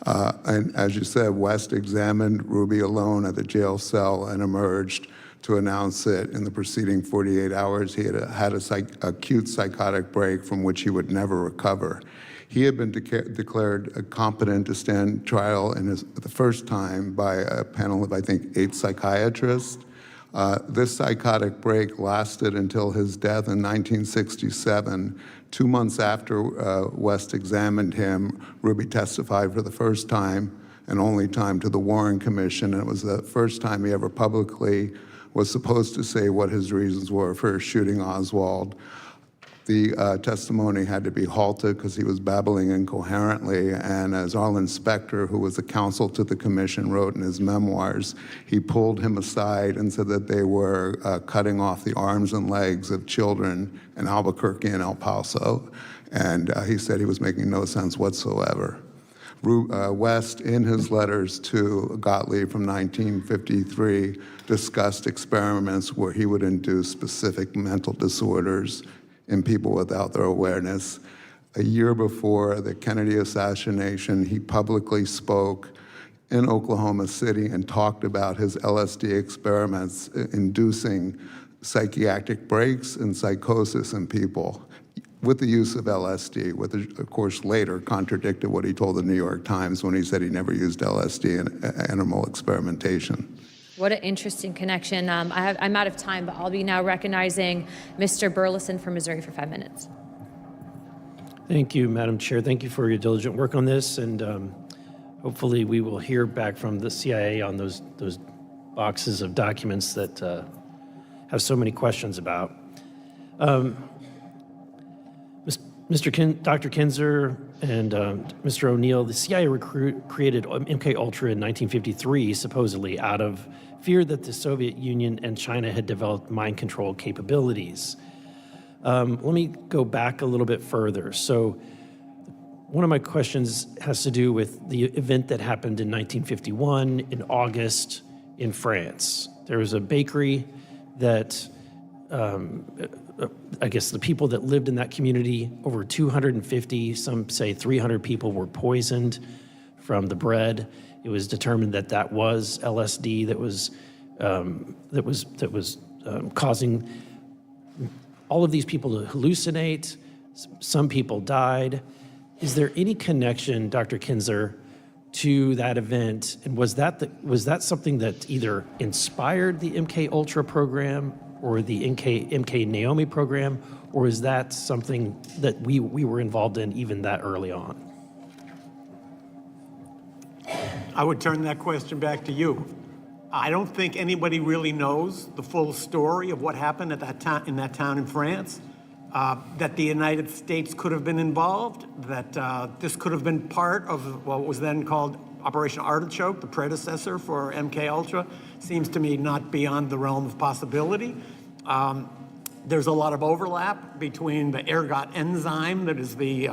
And as you said, West examined Ruby alone at the jail cell and emerged to announce that in the preceding 48 hours, he had an acute psychotic break from which he would never recover. He had been declared competent to stand trial the first time by a panel of, I think, 8 psychiatrists. This psychotic break lasted until his death in 1967. 2 months after West examined him, Ruby testified for the first time and only time to the Warren Commission. And it was the first time he ever publicly was supposed to say what his reasons were for shooting Oswald. The testimony had to be halted because he was babbling incoherently, and as Arlen Specter, who was a counsel to the commission, wrote in his memoirs, he pulled him aside and said that they were cutting off the arms and legs of children in Albuquerque and El Paso, and he said he was making no sense whatsoever. West, in his letters to Gottlieb from 1953, discussed experiments where he would induce specific mental disorders in people without their awareness. A year before the Kennedy assassination, he publicly spoke in Oklahoma City and talked about his LSD experiments inducing psychiatric breaks and psychosis in people with the use of LSD, which of course later contradicted what he told the New York Times when he said he never used LSD in animal experimentation. What an interesting connection. I'm out of time, but I'll be now recognizing Mr. Burleson from Missouri for 5 minutes. Thank you, Madam Chair. Thank you for your diligent work on this, and hopefully we will hear back from the CIA on those boxes of documents that have so many questions about. Dr. Kinzer and Mr. O'Neill, the CIA created MKUltra in 1953, supposedly out of fear that the Soviet Union and China had developed mind control capabilities. Let me go back a little bit further. So one of my questions has to do with the event that happened in 1951 in August in France. There was a bakery that I guess the people that lived in that community, over 250, some say 300 people were poisoned from the bread. It was determined that that was LSD that was causing all of these people to hallucinate, Some people died. Is there any connection, Dr. Kinzer, to that event? And was that something that either inspired the MKUltra program or the MK Naomi program, or is that something that we were involved in even that early on? I would turn that question back to you. I don't think anybody really knows the full story of what happened at that town, in that town in France. That the United States could have been involved, that this could have been part of what was then called Operation Artichoke, the predecessor for MKUltra, seems to me not beyond the realm of possibility. There's a lot of overlap between the ergot enzyme that is the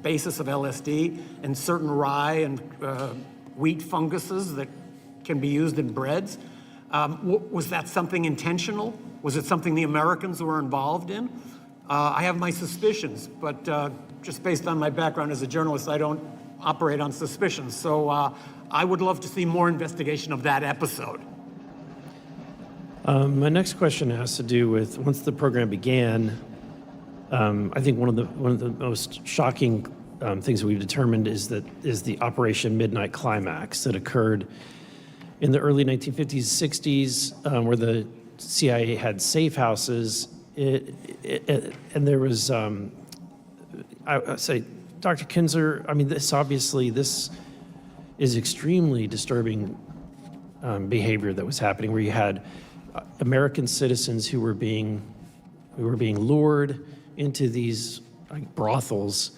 basis of LSD and certain rye and wheat funguses that can be used in breads. Was that something intentional? Was it something the Americans were involved in? I have my suspicions, but just based on my background as a journalist, I don't operate on suspicions. So I would love to see more investigation of that episode. My next question has to do with once the program began. I think one of the most shocking things that we've determined is the Operation Midnight Climax that occurred in the early 1950s, 60s, where the CIA had safe houses. And there was, I say, Dr. Kinzer, I mean, this is extremely disturbing behavior that was happening, where you had American citizens who were being lured into these brothels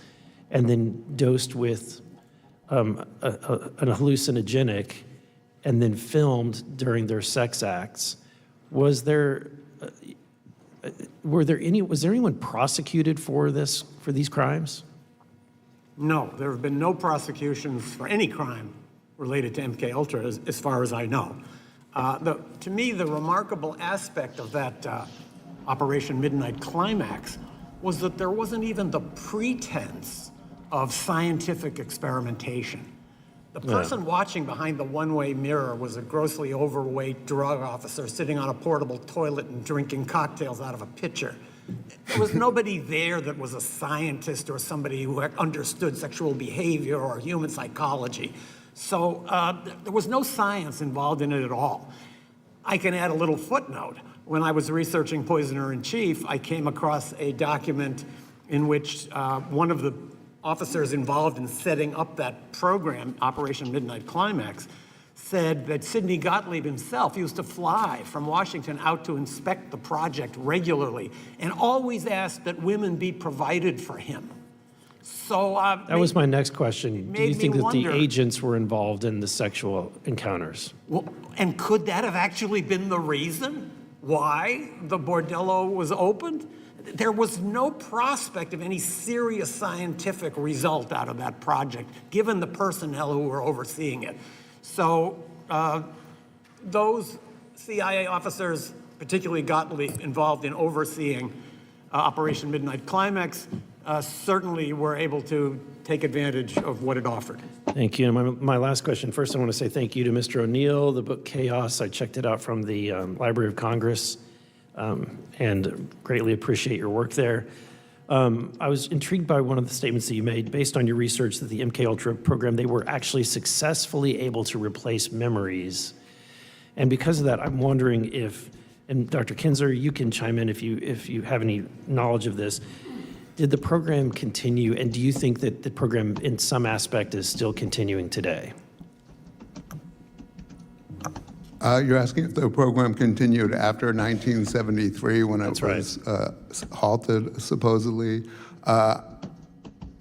and then dosed with an hallucinogenic and then filmed during their sex acts. Was there anyone prosecuted for these crimes? No, there have been no prosecutions for any crime related to MKUltra, as far as I know. To me, the remarkable aspect of that Operation Midnight Climax was that there wasn't even the pretense of scientific experimentation. The person watching behind the one-way mirror was a grossly overweight drug officer sitting on a portable toilet and drinking cocktails out of a pitcher. There was nobody there that was a scientist or somebody who understood sexual behavior or human psychology. So there was no science involved in it at all. I can add a little footnote. When I was researching Poisoner-in-Chief, I came across a document in which one of the officers involved in setting up that program, Operation Midnight Climax, said that Sidney Gottlieb himself used to fly from Washington out to inspect the project regularly and always asked that women be provided for him. So that was my next question. Do you think that the agents were involved in the sexual encounters? Well, and could that have actually been the reason why the bordello was opened? There was no prospect of any serious scientific result out of that project, given the personnel who were overseeing it. So those CIA officers, particularly Gottlieb, involved in overseeing Operation Midnight Climax, certainly were able to take advantage of what it offered. Thank you. And my last question, first I want to say thank you to Mr. O'Neill. The book Chaos, I checked it out from the Library of Congress and greatly appreciate your work there. I was intrigued by one of the statements that you made based on your research that the MKUltra program, they were actually successfully able to replace memories. And because of that, I'm wondering if, and Dr. Kinzer, you can chime in if you have any knowledge of this, did the program continue, and do you think that the program in some aspect is still continuing today? You're asking if the program continued after 1973 when it was halted, supposedly. I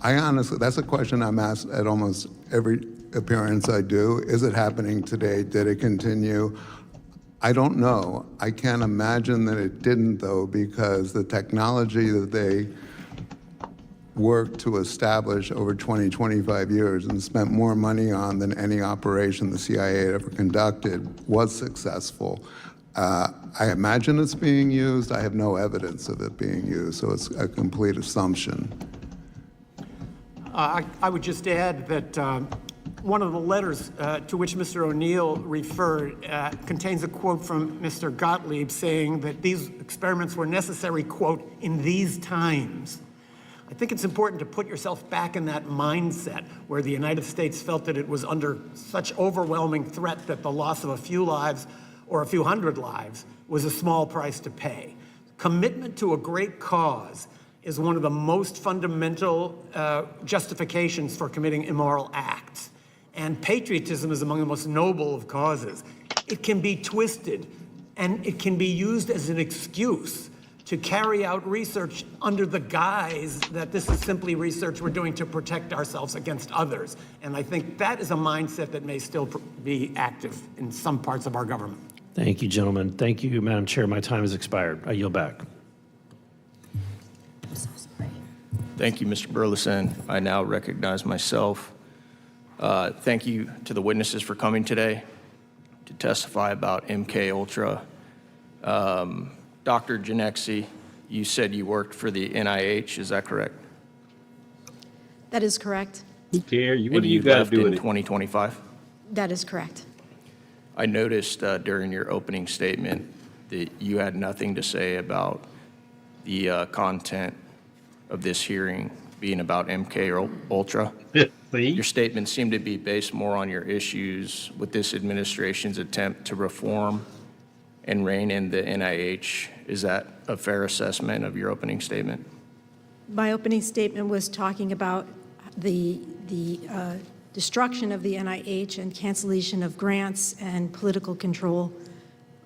honestly, that's a question I'm asked at almost every appearance I do. Is it happening today? Did it continue? I don't know. I can't imagine that it didn't, though, because the technology that they worked to establish over 20, 25 years and spent more money on than any operation the CIA had ever conducted was successful. I imagine it's being used. I have no evidence of it being used, so it's a complete assumption. I would just add that one of the letters to which Mr. O'Neill referred contains a quote from Mr. Gottlieb saying that these experiments were necessary, quote, in these times. I think it's important to put yourself back in that mindset where the United States felt that it was under such overwhelming threat that the loss of a few lives or a few hundred lives was a small price to pay. Commitment to a great cause is one of the most fundamental justifications for committing immoral acts. And patriotism is among the most noble of causes. It can be twisted, and it can be used as an excuse to carry out research under the guise that this is simply research we're doing to protect ourselves against others. And I think that is a mindset that may still be active in some parts of our government. Thank you, gentlemen. Thank you, Madam Chair. My time has expired. I yield back. Thank you, Mr. Burleson. I now recognize myself. Thank you to the witnesses for coming today to testify about MKUltra. Dr. Genexi, you said you worked for the NIH, is that correct? That is correct. Who cares? What And do you got to left do in with it? 2025? That is correct. I noticed during your opening statement that you had nothing to say about the content of this hearing being about MKUltra. See? Your statement seemed to be based more on your issues with this administration's attempt to reform and rein in the NIH. Is that a fair assessment of your opening statement? My opening statement was talking about the destruction of the NIH and cancellation of grants and political control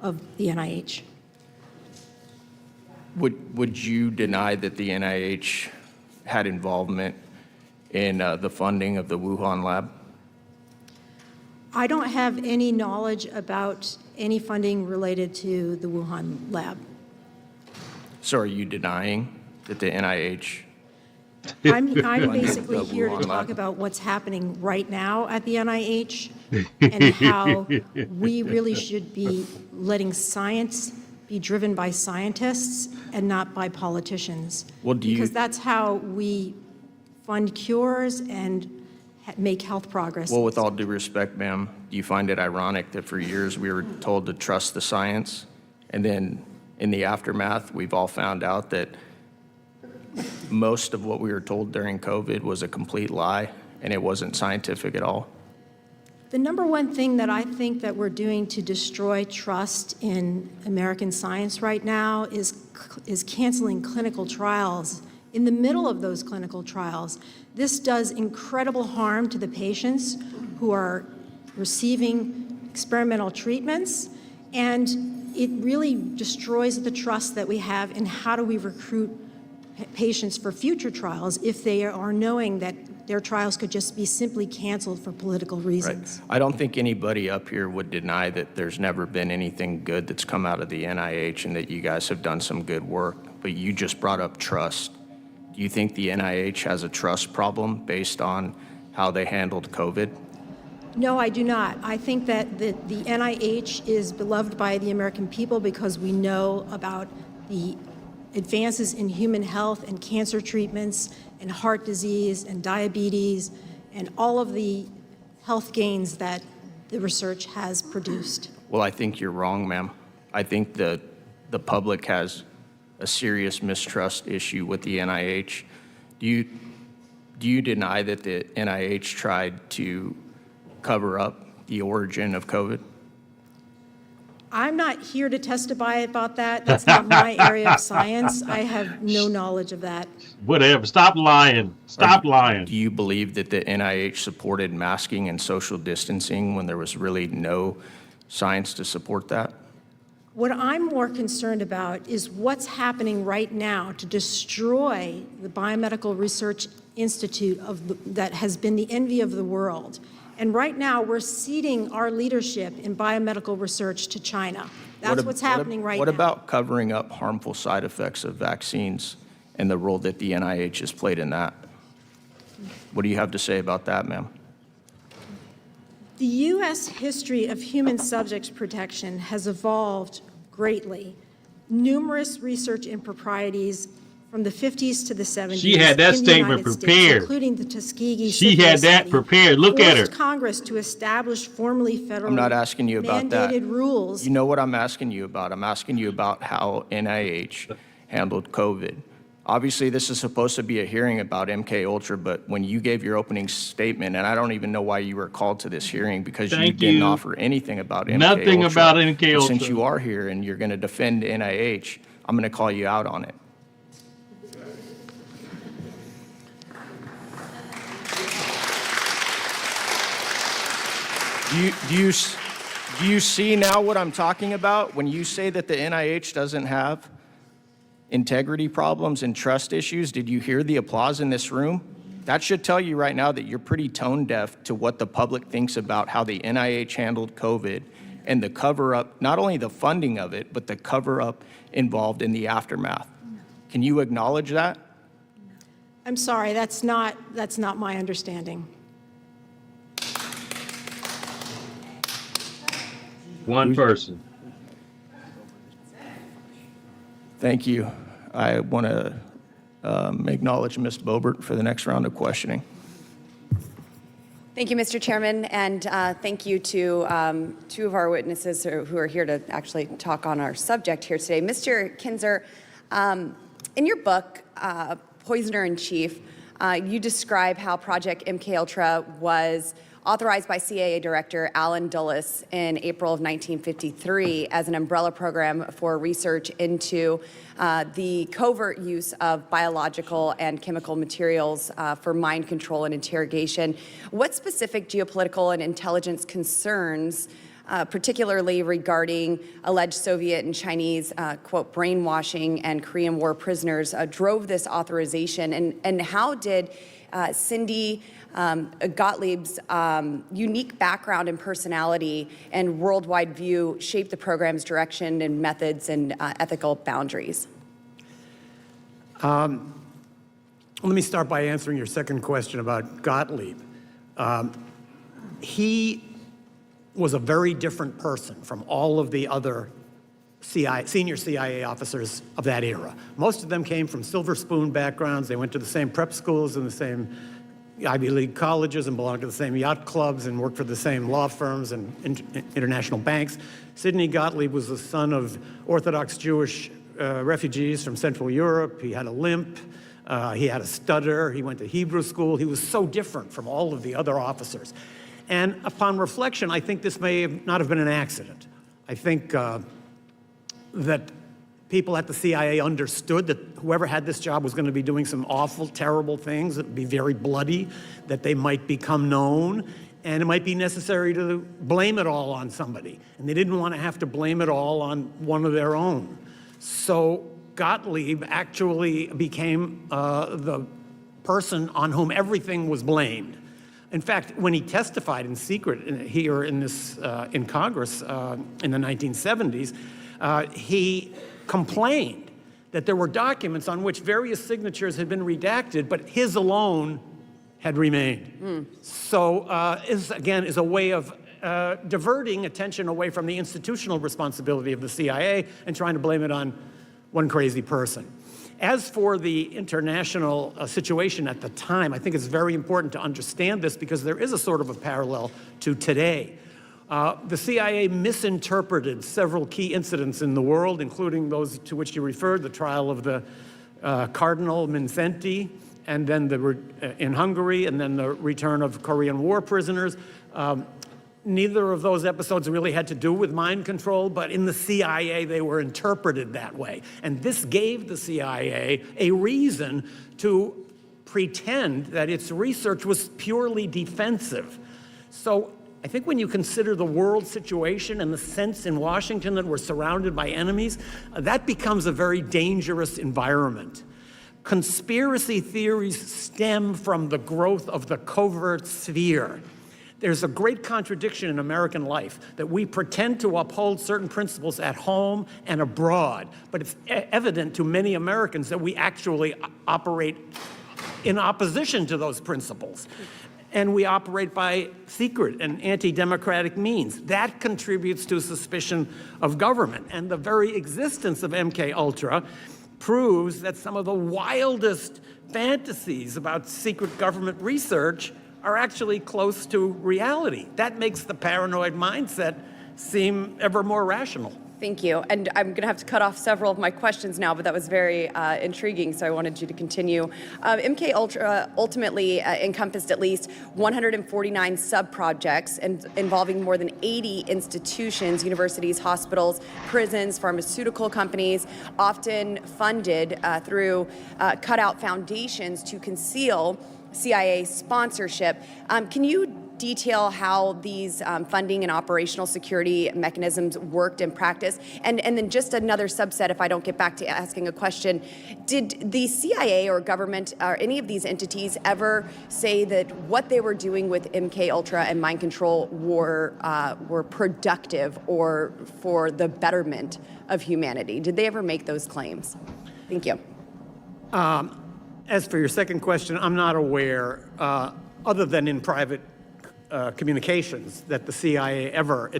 of the NIH. Would you deny that the NIH had involvement in the funding of the Wuhan lab? I don't have any knowledge about any funding related to the Wuhan lab. So are you denying that the NIH? I'm basically the here to Wuhan talk lab. about what's happening right now at the NIH and how we really should be letting science be driven by scientists and not by politicians. Well, do you- Because that's how we fund cures and make health progress. Well, with all due respect, ma'am, do you find it ironic that for years we were told to trust the science, and then in the aftermath, we've all found out that most of what we were told during COVID was a complete lie, and it wasn't scientific at all? The number one thing that I think that we're doing to destroy trust in American science right now is canceling clinical trials. In the middle of those clinical trials, this does incredible harm to the patients who are receiving experimental treatments, and it really destroys the trust that we have in how do we recruit patients for future trials if they are knowing that their trials could just be simply canceled for political Right. reasons. I don't think anybody up here would deny that there's never been anything good that's come out of the NIH and that you guys have done some good work, but you just brought up trust. Do you think the NIH has a trust problem based on how they handled COVID? No, I do not. I think that the NIH is beloved by the American people because we know about the advances in human health and cancer treatments and heart disease and diabetes and all of the health gains that the research has produced. Well, I think you're wrong, ma'am. I think the public has a serious mistrust issue with the NIH. Do you deny that the NIH tried to cover up the origin of COVID? I'm not here to testify about that. That's not my area of science. I have no knowledge of that. Whatever. Stop lying. Stop lying. Do you believe that the NIH supported masking and social distancing when there was really no science to support that? What I'm more concerned about is what's happening right now to destroy the Biomedical Research Institute that has been the envy of the world. And right now, we're ceding our leadership in biomedical research to China. That's what's happening right now. What about covering up harmful side effects of vaccines and the role that the NIH has played in that? What do you have to say about that, ma'am? The U.S. history of human subjects protection has evolved greatly. Numerous research improprieties from the 50s to the 70s. She had that in the statement United States, prepared. including the Tuskegee She syphilis had that study, prepared. Look at her. forced Congress to establish formally federally I'm not asking you about that. mandated rules. You know what I'm asking you about? I'm asking you about how NIH handled COVID. Obviously, this is supposed to be a hearing about MKUltra, but when you gave your opening statement, and I don't even know why you were called to this hearing because you Thank didn't you. offer anything about MKUltra. Nothing about But MKUltra. since you are here and you're going to defend NIH, I'm going to call you out on it. Do you see now what I'm talking about when you say that the NIH doesn't have integrity problems and trust issues? Did you hear the applause in this room? That should tell you right now that you're pretty tone deaf to what the public thinks about how the NIH handled COVID and the cover-up, not only the funding of it, but the cover-up involved in the aftermath. Can you acknowledge that? I'm sorry, that's not my understanding. One person. Thank you. I want to acknowledge Ms. Boebert for the next round of questioning. Thank you, Mr. Chairman, and thank you to two of our witnesses who are here to actually talk on our subject here today. Mr. Kinzer, in your book, Poisoner in Chief, you describe how Project MKUltra was authorized by CIA Director Alan Dulles in April of 1953 as an umbrella program for research into the covert use of biological and chemical materials for mind control and interrogation. What specific geopolitical and intelligence concerns, particularly regarding alleged Soviet and Chinese, quote, brainwashing and Korean War prisoners, drove this authorization? And how did Cindy Gottlieb's unique background and personality and worldwide view shape the program's direction and methods and ethical boundaries? Let me start by answering your second question about Gottlieb. He was a very different person from all of the other senior CIA officers of that era. Most of them came from silver spoon backgrounds. They went to the same prep schools and the same Ivy League colleges and belonged to the same yacht clubs and worked for the same law firms and international banks. Sidney Gottlieb was the son of Orthodox Jewish refugees from Central Europe. He had a limp. He had a stutter. He went to Hebrew school. He was so different from all of the other officers. And upon reflection, I think this may not have been an accident. I think that people at the CIA understood that whoever had this job was going to be doing some awful, terrible things that would be very bloody, that they might become known, and it might be necessary to blame it all on somebody. And they didn't want to have to blame it all on one of their own. So Gottlieb actually became the person on whom everything was blamed. In fact, when he testified in secret here in Congress in the 1970s, he complained that there were documents on which various signatures had been redacted, but his alone had remained. So this, again, is a way of diverting attention away from the institutional responsibility of the CIA and trying to blame it on one crazy person. As for the international situation at the time, I think it's very important to understand this because there is a sort of a parallel to today. The CIA misinterpreted several key incidents in the world, including those to which you referred, the trial of the Cardinal Mindszenty, and then in Hungary, and then the return of Korean War prisoners. Neither of those episodes really had to do with mind control, but in the CIA, they were interpreted that way. And this gave the CIA a reason to pretend that its research was purely defensive. So I think when you consider the world situation and the sense in Washington that we're surrounded by enemies, that becomes a very dangerous environment. Conspiracy theories stem from the growth of the covert sphere. There's a great contradiction in American life that we pretend to uphold certain principles at home and abroad, but it's evident to many Americans that we actually operate in opposition to those principles. And we operate by secret and anti-democratic means. That contributes to suspicion of government. And the very existence of MKUltra proves that some of the wildest fantasies about secret government research are actually close to reality. That makes the paranoid mindset seem ever more rational. Thank you. And I'm going to have to cut off several of my questions now, but that was very intriguing, so I wanted you to continue. MKUltra ultimately encompassed at least 149 sub-projects involving more than 80 institutions, universities, hospitals, prisons, pharmaceutical companies, often funded through cutout foundations to conceal CIA sponsorship. Can you detail how these funding and operational security mechanisms worked in practice? And then just another subset, if I don't get back to asking a question, did the CIA or government or any of these entities ever say that what they were doing with MKUltra and mind control were productive or for the betterment of humanity? Did they ever make those claims? Thank you. As for your second question, I'm not aware, other than in private communications, that the CIA ever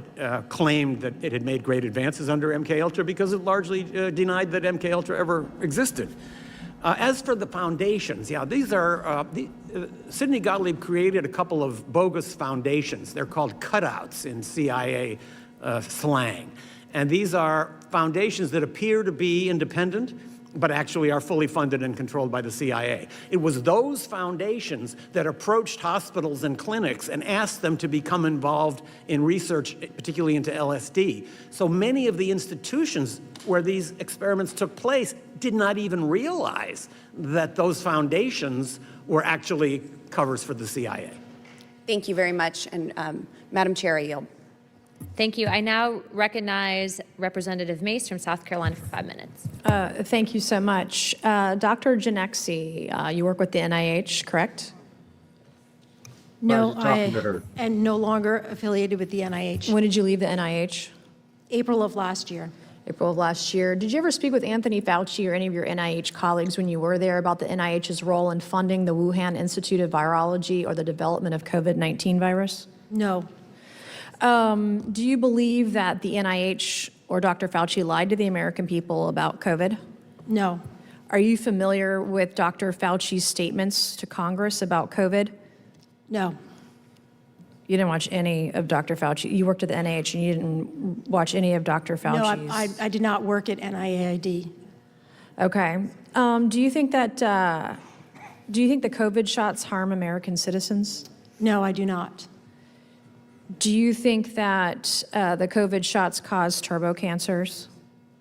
claimed that it had made great advances under MKUltra, because it largely denied that MKUltra ever existed. As for the foundations, yeah, these are, Sidney Gottlieb created a couple of bogus foundations. They're called cutouts in CIA slang. And these are foundations that appear to be independent, but actually are fully funded and controlled by the CIA. It was those foundations that approached hospitals and clinics and asked them to become involved in research, particularly into LSD. So many of the institutions where these experiments took place did not even realize that those foundations were actually covers for the CIA. Thank you very much. And Madam Chair, I yield. Thank you. I now recognize Representative Mace from South Carolina for 5 minutes. Thank you so much. Dr. Janexi, you work with the NIH, correct? No, Talking I to her. am no longer affiliated with the NIH. When did you leave the NIH? April of last year. April of last year. Did you ever speak with Anthony Fauci or any of your NIH colleagues when you were there about the NIH's role in funding the Wuhan Institute of Virology or the development of COVID-19 virus? No. Do you believe that the NIH or Dr. Fauci lied to the American people about COVID? No. Are you familiar with Dr. Fauci's statements to Congress about COVID? No. You didn't watch any of Dr. Fauci. You worked at the NIH and you didn't watch any of Dr. Fauci's. No, I did not work at NIAID. Okay. Do you think that the COVID shots harm American citizens? No, I do not. Do you think that the COVID shots cause turbo cancers?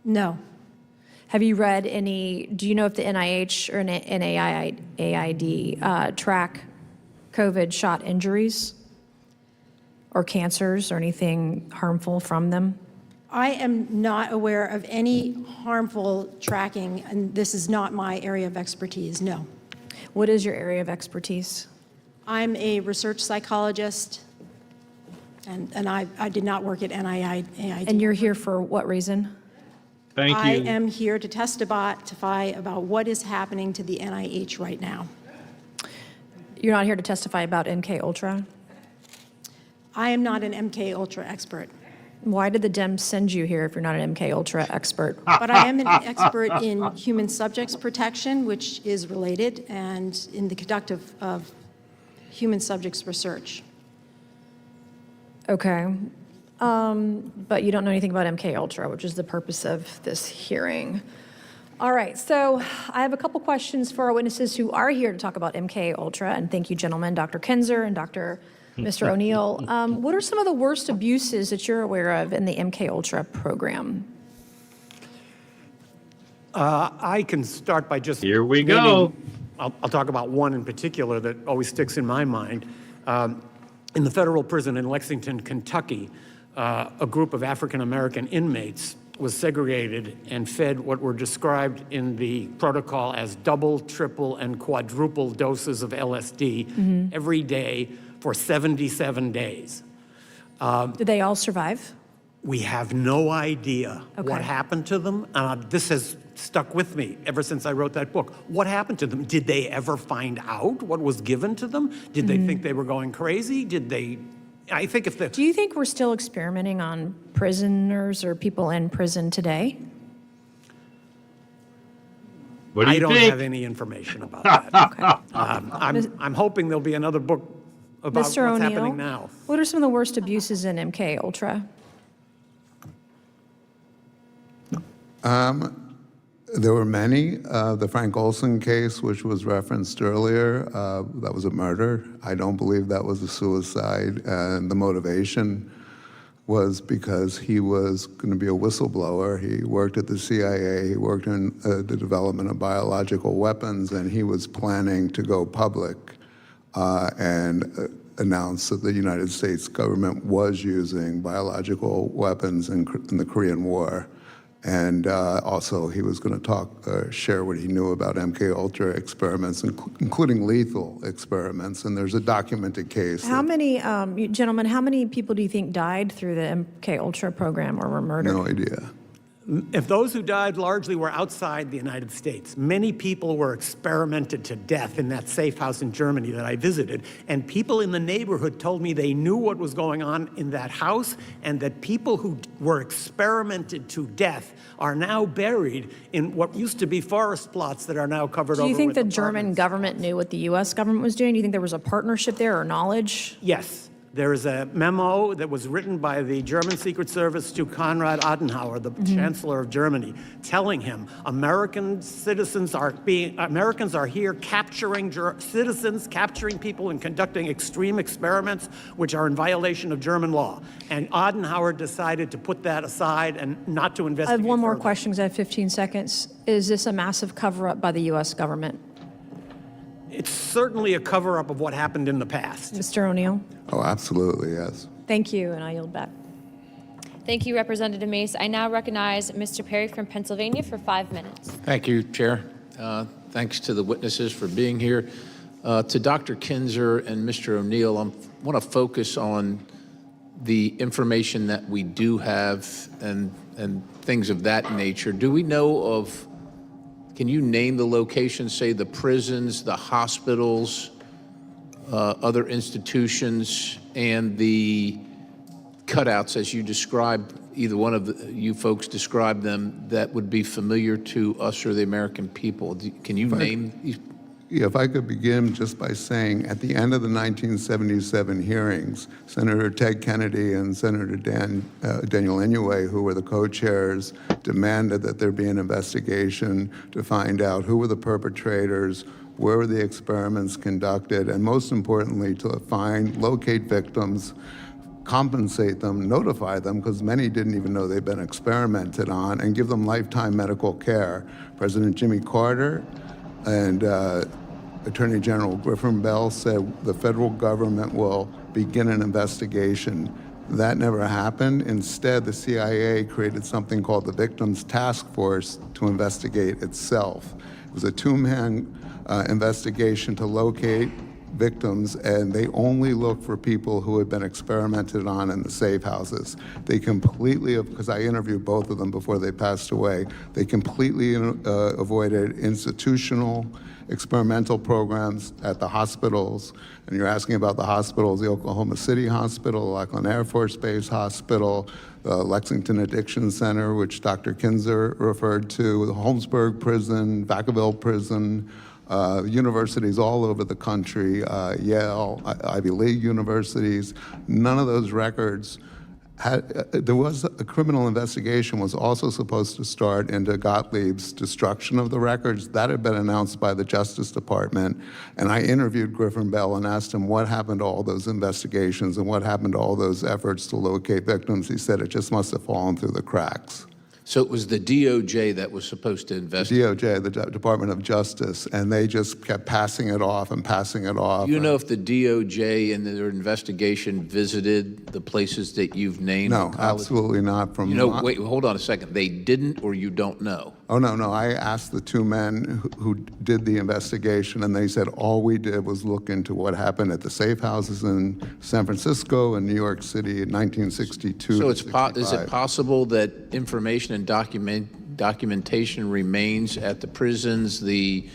No. Have you read any, do you know if the NIH or NIAID track COVID shot injuries or cancers or anything harmful from them? I am not aware of any harmful tracking, and this is not my area of expertise, no. What is your area of expertise? I'm a research psychologist, and I did not work at NIAID. And you're here for what reason? Thank you. I am here to testify about what is happening to the NIH right now. You're not here to testify about MKUltra? I am not an MKUltra expert, Why did the Dems send you here if you're not an MKUltra expert? but I am an expert in human subjects protection, which is related, and in the conduct of human subjects research. Okay. But you don't know anything about MKUltra, which is the purpose of this hearing. All right, so I have a couple questions for our witnesses who are here to talk about MKUltra, and thank you, gentlemen, Dr. Kinzer and Mr. O'Neill. What are some of the worst abuses that you're aware of in the MKUltra program? I can start by just... Here we go. I'll talk about one in particular that always sticks in my mind. In the federal prison in Lexington, Kentucky, a group of African-American inmates was segregated and fed what were described in the protocol as double, triple, and quadruple doses of LSD every day for 77 days. Did they all survive? We have no idea Okay. what happened to them. This has stuck with me ever since I wrote that book. What happened to them? Did they ever find out what was given to them? Did they think they were going crazy? Did they? I think if the... Do you think we're still experimenting on prisoners or people in prison today? What do you I don't think? have any information about that. Okay. I'm hoping there'll be another book about Mr. what's O'Neill, happening now. what are some of the worst abuses in MKUltra? There were many. The Frank Olson case, which was referenced earlier, that was a murder. I don't believe that was a suicide. And the motivation was because he was going to be a whistleblower. He worked at the CIA. He worked in the development of biological weapons, and he was planning to go public and announced that the United States government was using biological weapons in the Korean War. And also, he was going to share what he knew about MKUltra experiments, including lethal experiments. And there's a documented case. How many, gentlemen, how many people do you think died through the MKUltra program or were murdered? No idea. If those who died largely were outside the United States, many people were experimented to death in that safe house in Germany that I visited. And people in the neighborhood told me they knew what was going on in that house, and that people who were experimented to death are now buried in what used to be forest plots that are now covered over Do you think with the German apartments. government knew what the U.S. government was doing? Do you think there was a partnership there or knowledge? Yes. There is a memo that was written by the German Secret Service to Konrad Adenauer, the Chancellor of Germany, telling him Americans are here capturing citizens, capturing people and conducting extreme experiments which are in violation of German law. And Adenauer decided to put that aside and not to I investigate have one more further. question because I have 15 seconds. Is this a massive cover-up by the U.S. government? It's certainly a cover-up of what happened in the past. Mr. O'Neill? Oh, absolutely, yes. Thank you, and I yield back. Thank you, Representative Mace. I now recognize Mr. Perry from Pennsylvania for 5 minutes. Thank you, Chair. Thanks to the witnesses for being here. To Dr. Kinzer and Mr. O'Neill, I want to focus on the information that we do have and things of that nature. Do we know of, can you name the locations, say the prisons, the hospitals, other institutions, and the cutouts as you described, either one of you folks described them, that would be familiar to us or the American people? Can you name these? Yeah, if I could begin just by saying, at the end of the 1977 hearings, Senator Ted Kennedy and Senator Daniel Inouye, who were the co-chairs, demanded that there be an investigation to find out who were the perpetrators, where were the experiments conducted, and most importantly, to locate victims, compensate them, notify them, because many didn't even know they'd been experimented on, and give them lifetime medical care. President Jimmy Carter and Attorney General Griffin Bell said the federal government will begin an investigation. That never happened. Instead, the CIA created something called the Victims Task Force to investigate itself. It was a two-man investigation to locate victims, and they only looked for people who had been experimented on in the safe houses. They completely, because I interviewed both of them before they passed away, they completely avoided institutional experimental programs at the hospitals. And you're asking about the hospitals, the Oklahoma City Hospital, Lackland Air Force Base Hospital, the Lexington Addiction Center, which Dr. Kinzer referred to, the Holmesburg Prison, Vacaville Prison, universities all over the country, Yale, Ivy League universities. None of those records there was a criminal investigation was also supposed to start into Gottlieb's destruction of the records. That had been announced by the Justice Department. And I interviewed Griffin Bell and asked him what happened to all those investigations and what happened to all those efforts to locate victims. He said it just must have fallen through the cracks. So it was the DOJ that was supposed to investigate? DOJ, the Department of Justice, and they just kept passing it off and passing it off. Do you know if the DOJ and their investigation visited the places that you've named? No, absolutely not. From wait, hold on a second. They didn't, or you don't know? Oh, no. I asked the two men who did the investigation, and they said all we did was look into what happened at the safe houses in San Francisco and New York City in 1962. So is it possible that information and documentation remains at the prisons, the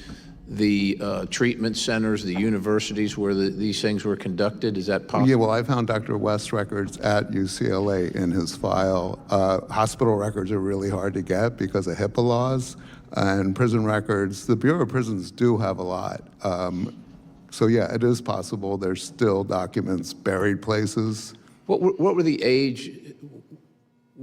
treatment centers, the universities where these things were conducted? Is that possible? Yeah, well, I found Dr. West's records at UCLA in his file. Hospital records are really hard to get because of HIPAA laws, and prison records, the Bureau of Prisons do have a lot. So yeah, it is possible there's still documents buried places. What were the age?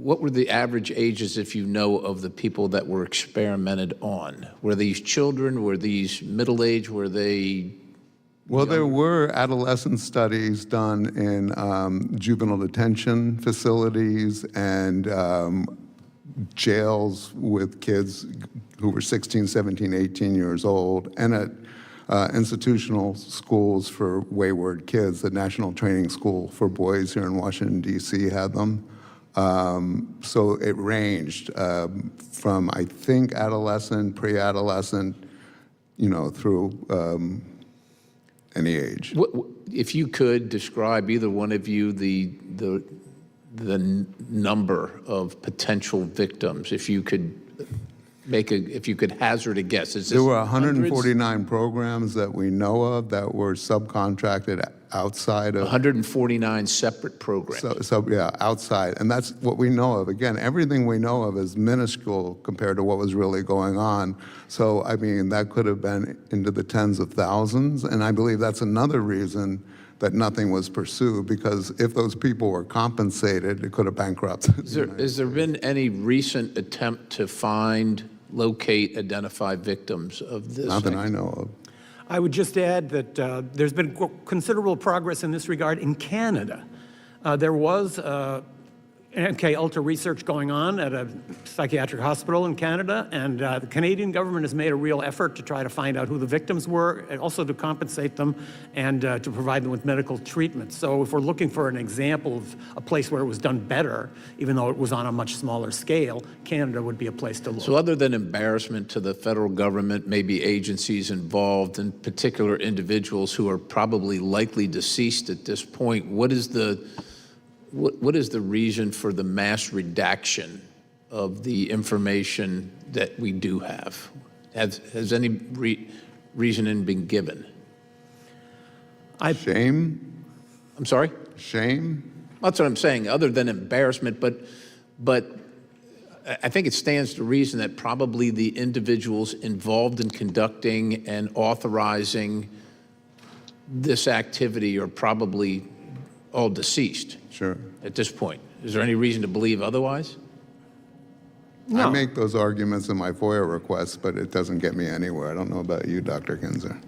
what were the average ages, if you know, of the people that were experimented on? Were these children? Were these middle-aged? Were they? Well, there were adolescent studies done in juvenile detention facilities and jails with kids who were 16, 17, 18 years old, and at institutional schools for wayward kids. The National Training School for Boys here in Washington, D.C. had them. So it ranged from, I think, adolescent, pre-adolescent, through any age. If you could describe, either one of you, the number of potential victims, if you could hazard a guess. Is this There were hundreds? 149 programs that we know of that were subcontracted outside of. 149 separate programs. So yeah, outside, and that's what we know of. Again, everything we know of is minuscule compared to what was really going on. So I mean, that could have been into the tens of thousands, and I believe that's another reason that nothing was pursued, because if those people were compensated, it could have bankrupted. Has there been any recent attempt to find, locate, identify victims of this? Not that I know of. I would just add that there's been considerable progress in this regard in Canada. There was MKUltra research going on at a psychiatric hospital in Canada, and the Canadian government has made a real effort to try to find out who the victims were, and also to compensate them and to provide them with medical treatment. So if we're looking for an example of a place where it was done better, even though it was on a much smaller scale, Canada would be a place to look. So other than embarrassment to the federal government, maybe agencies involved, and particular individuals who are probably likely deceased at this point, what is the reason for the mass redaction of the information that we do have? Has any reasoning been given? Shame? I'm sorry? Shame? That's what I'm saying, other than embarrassment, but I think it stands to reason that probably the individuals involved in conducting and authorizing this activity are probably all deceased. Sure. At this point. Is there any reason to believe otherwise? I make those arguments in my FOIA requests, but it doesn't get me anywhere. I don't know about you, Dr. Kinzer.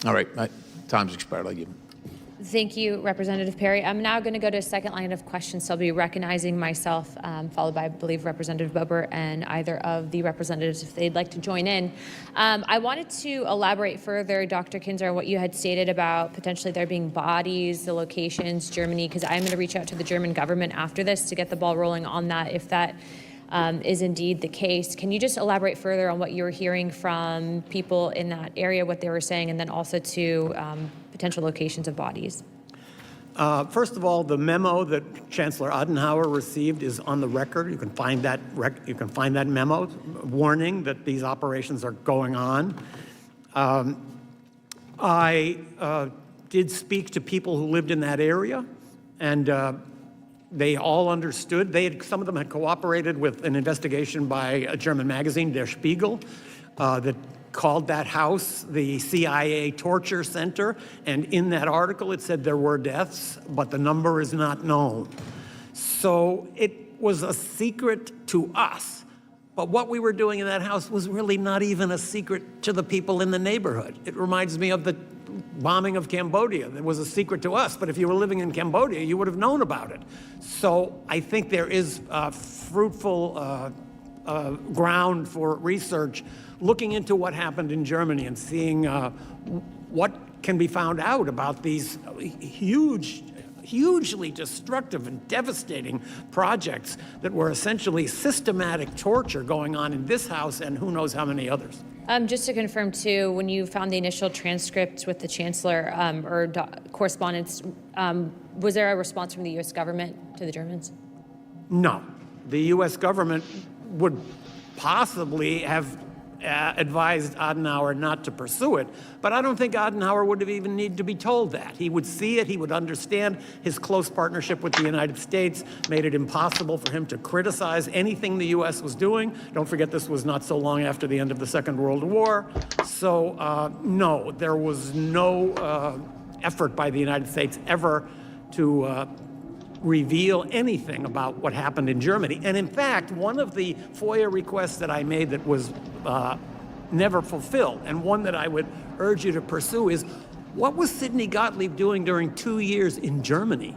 All right, my time's expired. I'll give him. Thank you, Representative Perry. I'm now going to go to a second line of questions. So I'll be recognizing myself, followed by, I believe, Representative Bober and either of the representatives if they'd like to join in. I wanted to elaborate further, Dr. Kinzer, on what you had stated about potentially there being bodies, the locations, Germany, because I'm going to reach out to the German government after this to get the ball rolling on that, if that is indeed the case. Can you just elaborate further on what you were hearing from people in that area, what they were saying, and then also to potential locations of bodies? First of all, the memo that Chancellor Adenauer received is on the record. You can find that memo warning that these operations are going on. I did speak to people who lived in that area, and they all understood. Some of them had cooperated with an investigation by a German magazine, Der Spiegel, that called that house the CIA torture center. And in that article, it said there were deaths, but the number is not known. So it was a secret to us. But what we were doing in that house was really not even a secret to the people in the neighborhood. It reminds me of the bombing of Cambodia. It was a secret to us, but if you were living in Cambodia, you would have known about it. So I think there is fruitful ground for research looking into what happened in Germany and seeing what can be found out about these hugely destructive and devastating projects that were essentially systematic torture going on in this house and who knows how many others. Just to confirm, too, when you found the initial transcript with the Chancellor or correspondence, was there a response from the U.S. government to the Germans? No. The U.S. government would possibly have advised Adenauer not to pursue it, but I don't think Adenauer would have even needed to be told that. He would see it, he would understand his close partnership with the United States made it impossible for him to criticize anything the U.S. was doing. Don't forget, this was not so long after the end of the Second World War. So no, there was no effort by the United States ever to reveal anything about what happened in Germany. And in fact, one of the FOIA requests that I made that was never fulfilled, and one that I would urge you to pursue, is what was Sidney Gottlieb doing during 2 years in Germany?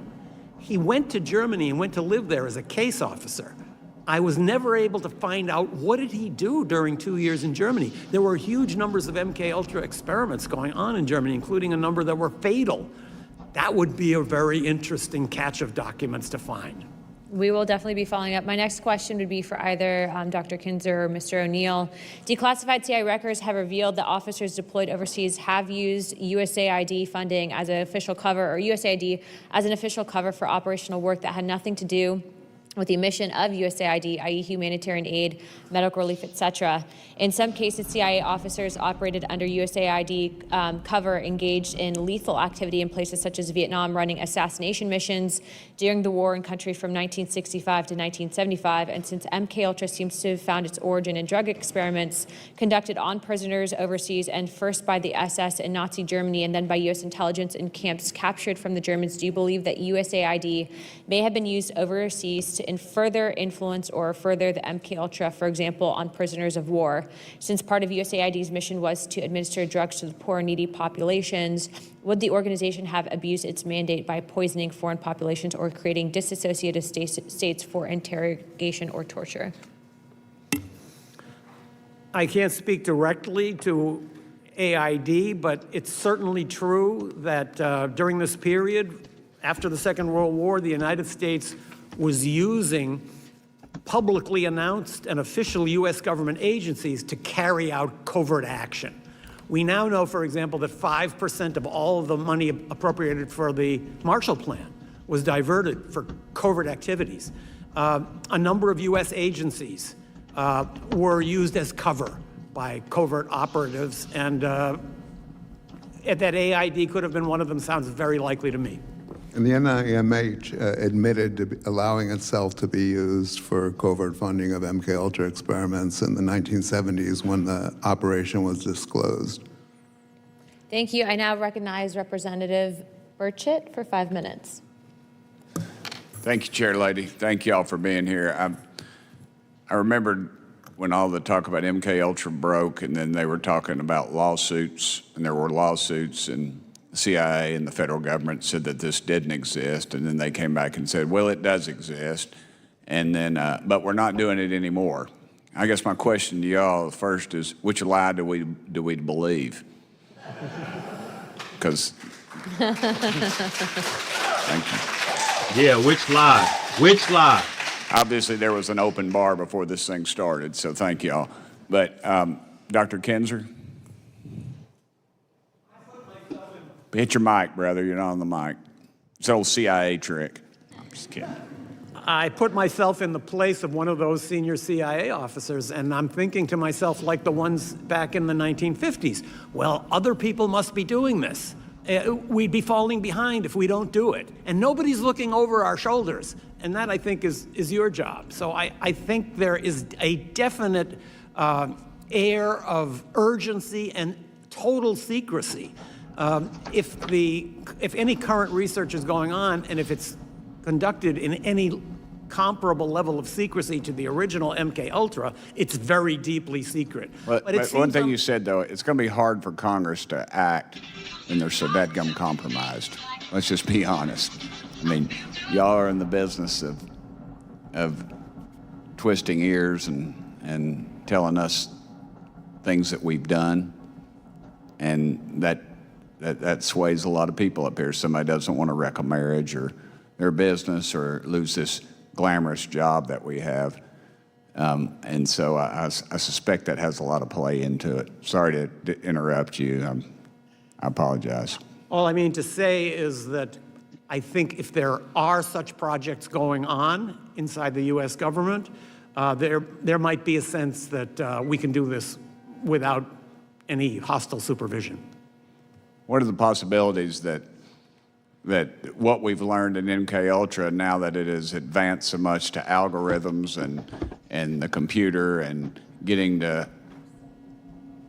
He went to Germany and went to live there as a case officer. I was never able to find out what did he do during 2 years in Germany. There were huge numbers of MKUltra experiments going on in Germany, including a number that were fatal. That would be a very interesting catch of documents to find. We will definitely be following up. My next question would be for either Dr. Kinzer or Mr. O'Neill. Declassified CIA records have revealed that officers deployed overseas have used USAID funding as an official cover, or USAID as an official cover for operational work that had nothing to do with the mission of USAID, i.e. humanitarian aid, medical relief, etc. In some cases, CIA officers operated under USAID cover engaged in lethal activity in places such as Vietnam, running assassination missions during the war in country from 1965 to 1975. And since MKUltra seems to have found its origin in drug experiments conducted on prisoners overseas, and first by the SS in Nazi Germany and then by US intelligence in camps captured from the Germans, do you believe that USAID may have been used overseas to further influence or further the MKUltra, for example, on prisoners of war? Since part of USAID's mission was to administer drugs to the poor and needy populations, would the organization have abused its mandate by poisoning foreign populations or creating disassociated states for interrogation or torture? I can't speak directly to AID, but it's certainly true that during this period, after the Second World War, the United States was using publicly announced and official U.S. government agencies to carry out covert action. We now know, for example, that 5% of all of the money appropriated for the Marshall Plan was diverted for covert activities. A number of U.S. agencies were used as cover by covert operatives, and that AID could have been one of them sounds very likely to me. And the NIMH admitted to allowing itself to be used for covert funding of MKUltra experiments in the 1970s when the operation was disclosed. Thank you. I now recognize Representative Burchett for 5 minutes. Thank you, Chair Lady. Thank you all for being here. I remembered when all the talk about MKUltra broke, and then they were talking about lawsuits, and there were lawsuits, and the CIA and the federal government said that this didn't exist, and then they came back and said, well, it does exist, and then, but we're not doing it anymore. I guess my question to y'all first is, which lie do we believe? Because, thank you. Yeah, which lie? Which lie? Obviously, there was an open bar before this thing started, so thank y'all. But Dr. Kinzer? Hit your mic, brother. You're not on the mic. It's an old CIA trick. I'm just kidding. I put myself in the place of one of those senior CIA officers, and I'm thinking to myself, like the ones back in the 1950s, well, other people must be doing this. We'd be falling behind if we don't do it. And nobody's looking over our shoulders. And that, I think, is your job. So I think there is a definite air of urgency and total secrecy. If any current research is going on, and if it's conducted in any comparable level of secrecy to the original MKUltra, it's very deeply secret. But one thing you said, though, it's going to be hard for Congress to act when they're so dadgum compromised. Let's just be honest. I mean, y'all are in the business of twisting ears and telling us things that we've done, and that sways a lot of people up here. Somebody doesn't want to wreck a marriage or their business or lose this glamorous job that we have. And so I suspect that has a lot of play into it. Sorry to interrupt you. I apologize. All I mean to say is that I think if there are such projects going on inside the U.S. government, there might be a sense that we can do this without any hostile supervision. What are the possibilities that what we've learned in MKUltra, now that it has advanced so much to algorithms and the computer and getting to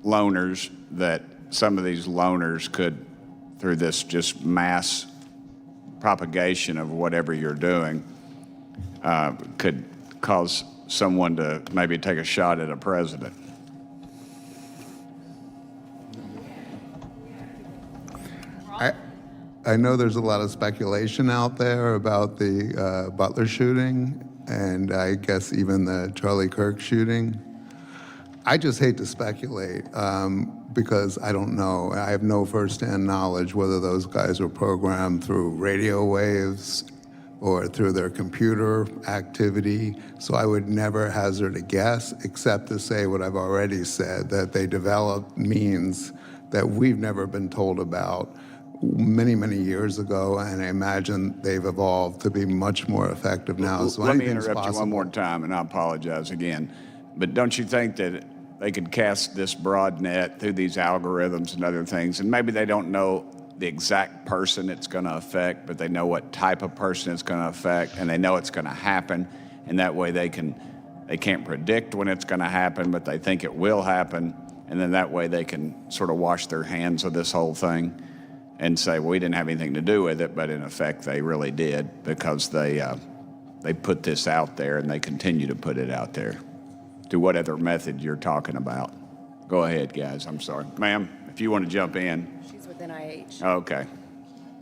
loners, that some of these loners could, through this just mass propagation of whatever you're doing could cause someone to maybe take a shot at a president. I know there's a lot of speculation out there about the Butler shooting, and I guess even the Charlie Kirk shooting. I just hate to speculate because I don't know. I have no firsthand knowledge whether those guys were programmed through radio waves or through their computer activity. So I would never hazard a guess, except to say what I've already said, that they developed means that we've never been told about many, many years ago, and I imagine they've evolved to be much more effective now. So Let me anything's interrupt you one possible. more time, and I apologize again. But don't you think that they could cast this broad net through these algorithms and other things, and maybe they don't know the exact person it's going to affect, but they know what type of person it's going to affect, and they know it's going to happen, and that way they can't predict when it's going to happen, but they think it will happen, and then that way they can sort of wash their hands of this whole thing and say, well, we didn't have anything to do with it, but in effect they really did, because they put this out there and they continue to put it out there. To what other method you're talking about? Go ahead, guys. I'm sorry. Ma'am, if you want to jump in. She's with NIH. Okay.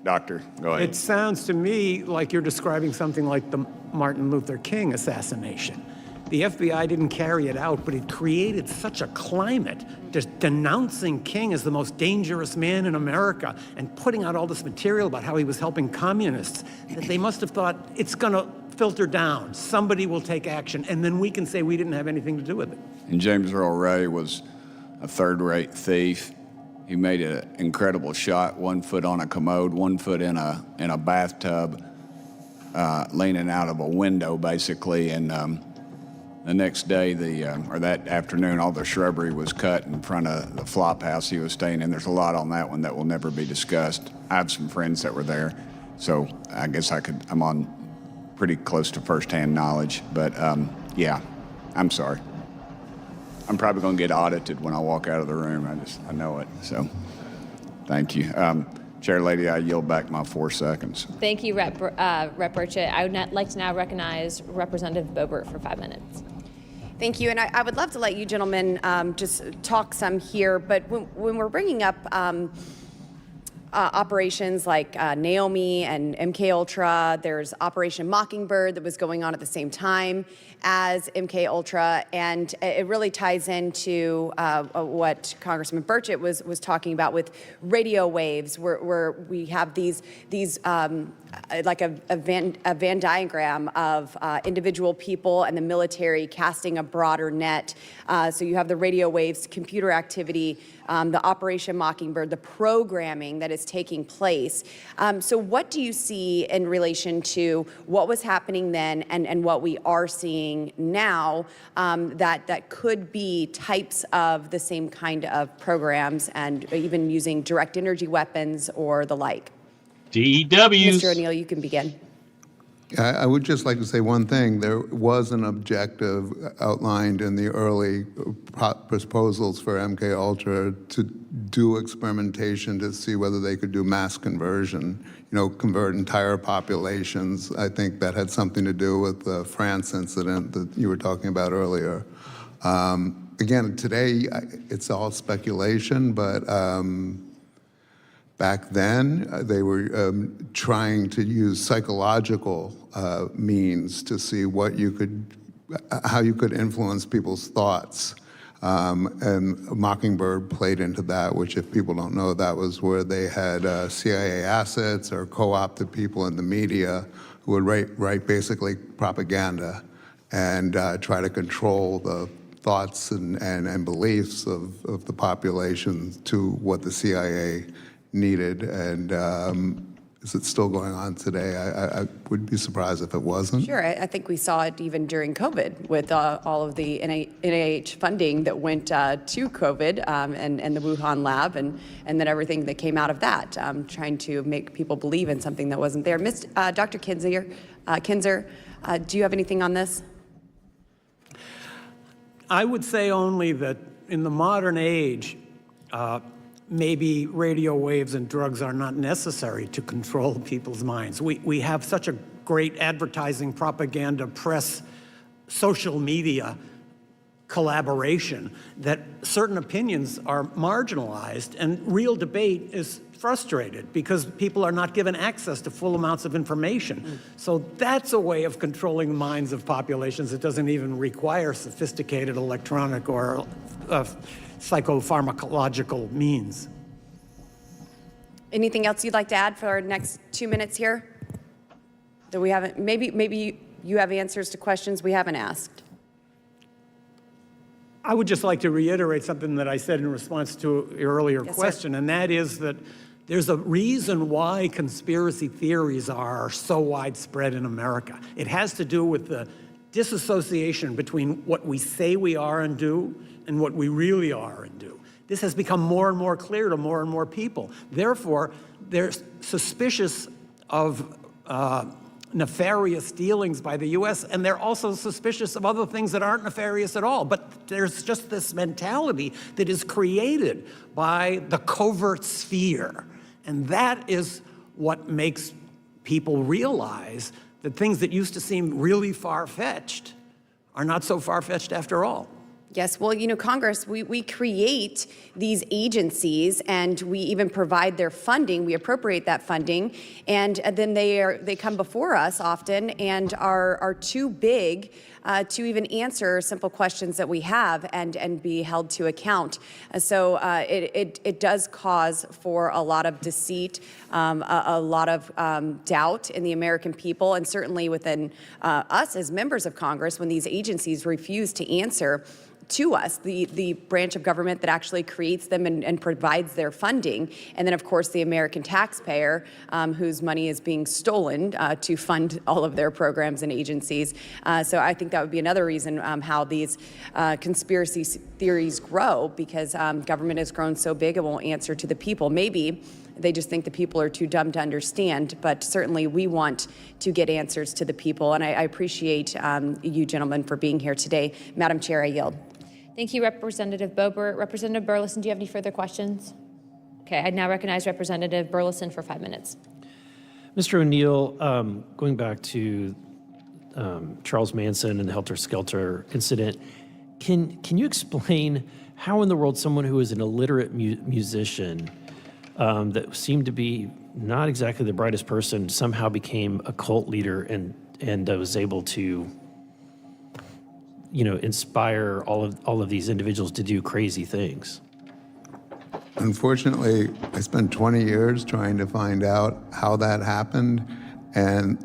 Doctor, go ahead. It sounds to me like you're describing something like the Martin Luther King assassination. The FBI didn't carry it out, but it created such a climate just denouncing King as the most dangerous man in America and putting out all this material about how he was helping communists that they must have thought it's going to filter down. Somebody will take action, and then we can say we didn't have anything to do with it. And James Earl Ray was a third-rate thief. He made an incredible shot, 1 foot on a commode, 1 foot in a bathtub, leaning out of a window, basically. And the next day, or that afternoon, all the shrubbery was cut in front of the flop house he was staying in. There's a lot on that one that will never be discussed. I have some friends that were there, so I guess I'm on pretty close to firsthand knowledge. But yeah, I'm sorry. I'm probably going to get audited when I walk out of the room. I know it. So thank you. Chair Lady, I yield back my 4 seconds. Thank you, Rep. Burchett. I would like to now recognize Representative Boebert for 5 minutes. Thank you, and I would love to let you gentlemen just talk some here, but when we're bringing up operations like Naomi and MKUltra, there's Operation Mockingbird that was going on at the same time as MKUltra, and it really ties into what Congressman Burchett was talking about with radio waves, where we have these like a Venn diagram of individual people and the military casting a broader net. So you have the radio waves, computer activity, the Operation Mockingbird, the programming that is taking place. So what do you see in relation to what was happening then and what we are seeing now that could be types of the same kind of programs and even using direct energy weapons or the like? DEWs. Mr. O'Neill, you can begin. I would just like to say one thing. There was an objective outlined in the early proposals for MKUltra to do experimentation to see whether they could do mass conversion, convert entire populations. I think that had something to do with the France incident that you were talking about earlier. Again, today, it's all speculation, but back then, they were trying to use psychological means to see how you could influence people's thoughts. And Mockingbird played into that, which, if people don't know, that was where they had CIA assets or co-opted people in the media who would write basically propaganda and try to control the thoughts and beliefs of the population to what the CIA needed. And is it still going on today? I would be surprised if it wasn't. Sure, I think we saw it even during COVID with all of the NIH funding that went to COVID and the Wuhan lab and then everything that came out of that, trying to make people believe in something that wasn't there. Dr. Kinzer, do you have anything on this? I would say only that in the modern age, maybe radio waves and drugs are not necessary to control people's minds. We have such a great advertising, propaganda, press, social media collaboration that certain opinions are marginalized, and real debate is frustrated because people are not given access to full amounts of information. So that's a way of controlling the minds of populations that doesn't even require sophisticated electronic or psychopharmacological means. Anything else you'd like to add for our next 2 minutes here? That we haven't, maybe you have answers to questions we haven't asked. I would just like to reiterate something that I said in response to your earlier question, and that is that there's a reason why conspiracy theories are so widespread in America. It has to do with the disassociation between what we say we are and do and what we really are and do. This has become more and more clear to more and more people. Therefore, they're suspicious of nefarious dealings by the U.S., and they're also suspicious of other things that aren't nefarious at all. But there's just this mentality that is created by the covert sphere. And that is what makes people realize that things that used to seem really far-fetched are not so far-fetched after all. Yes, well, you know, Congress, we create these agencies and we even provide their funding. We appropriate that funding, and then they come before us often and are too big to even answer simple questions that we have and be held to account. So it does cause for a lot of deceit, a lot of doubt in the American people, and certainly within us as members of Congress when these agencies refuse to answer to us, the branch of government that actually creates them and provides their funding. And then, of course, the American taxpayer, whose money is being stolen to fund all of their programs and agencies. So I think that would be another reason how these conspiracy theories grow, because government has grown so big it won't answer to the people. Maybe they just think the people are too dumb to understand, but certainly we want to get answers to the people. And I appreciate you gentlemen for being here today. Madam Chair, I yield. Thank you, Representative Boebert. Representative Burleson, do you have any further questions? Okay, I now recognize Representative Burleson for 5 minutes. Mr. O'Neill, going back to Charles Manson and the Helter Skelter incident, can you explain how in the world someone who is an illiterate musician that seemed to be not exactly the brightest person somehow became a cult leader and was able to, you know, inspire all of these individuals to do crazy things? Unfortunately, I spent 20 years trying to find out how that happened, and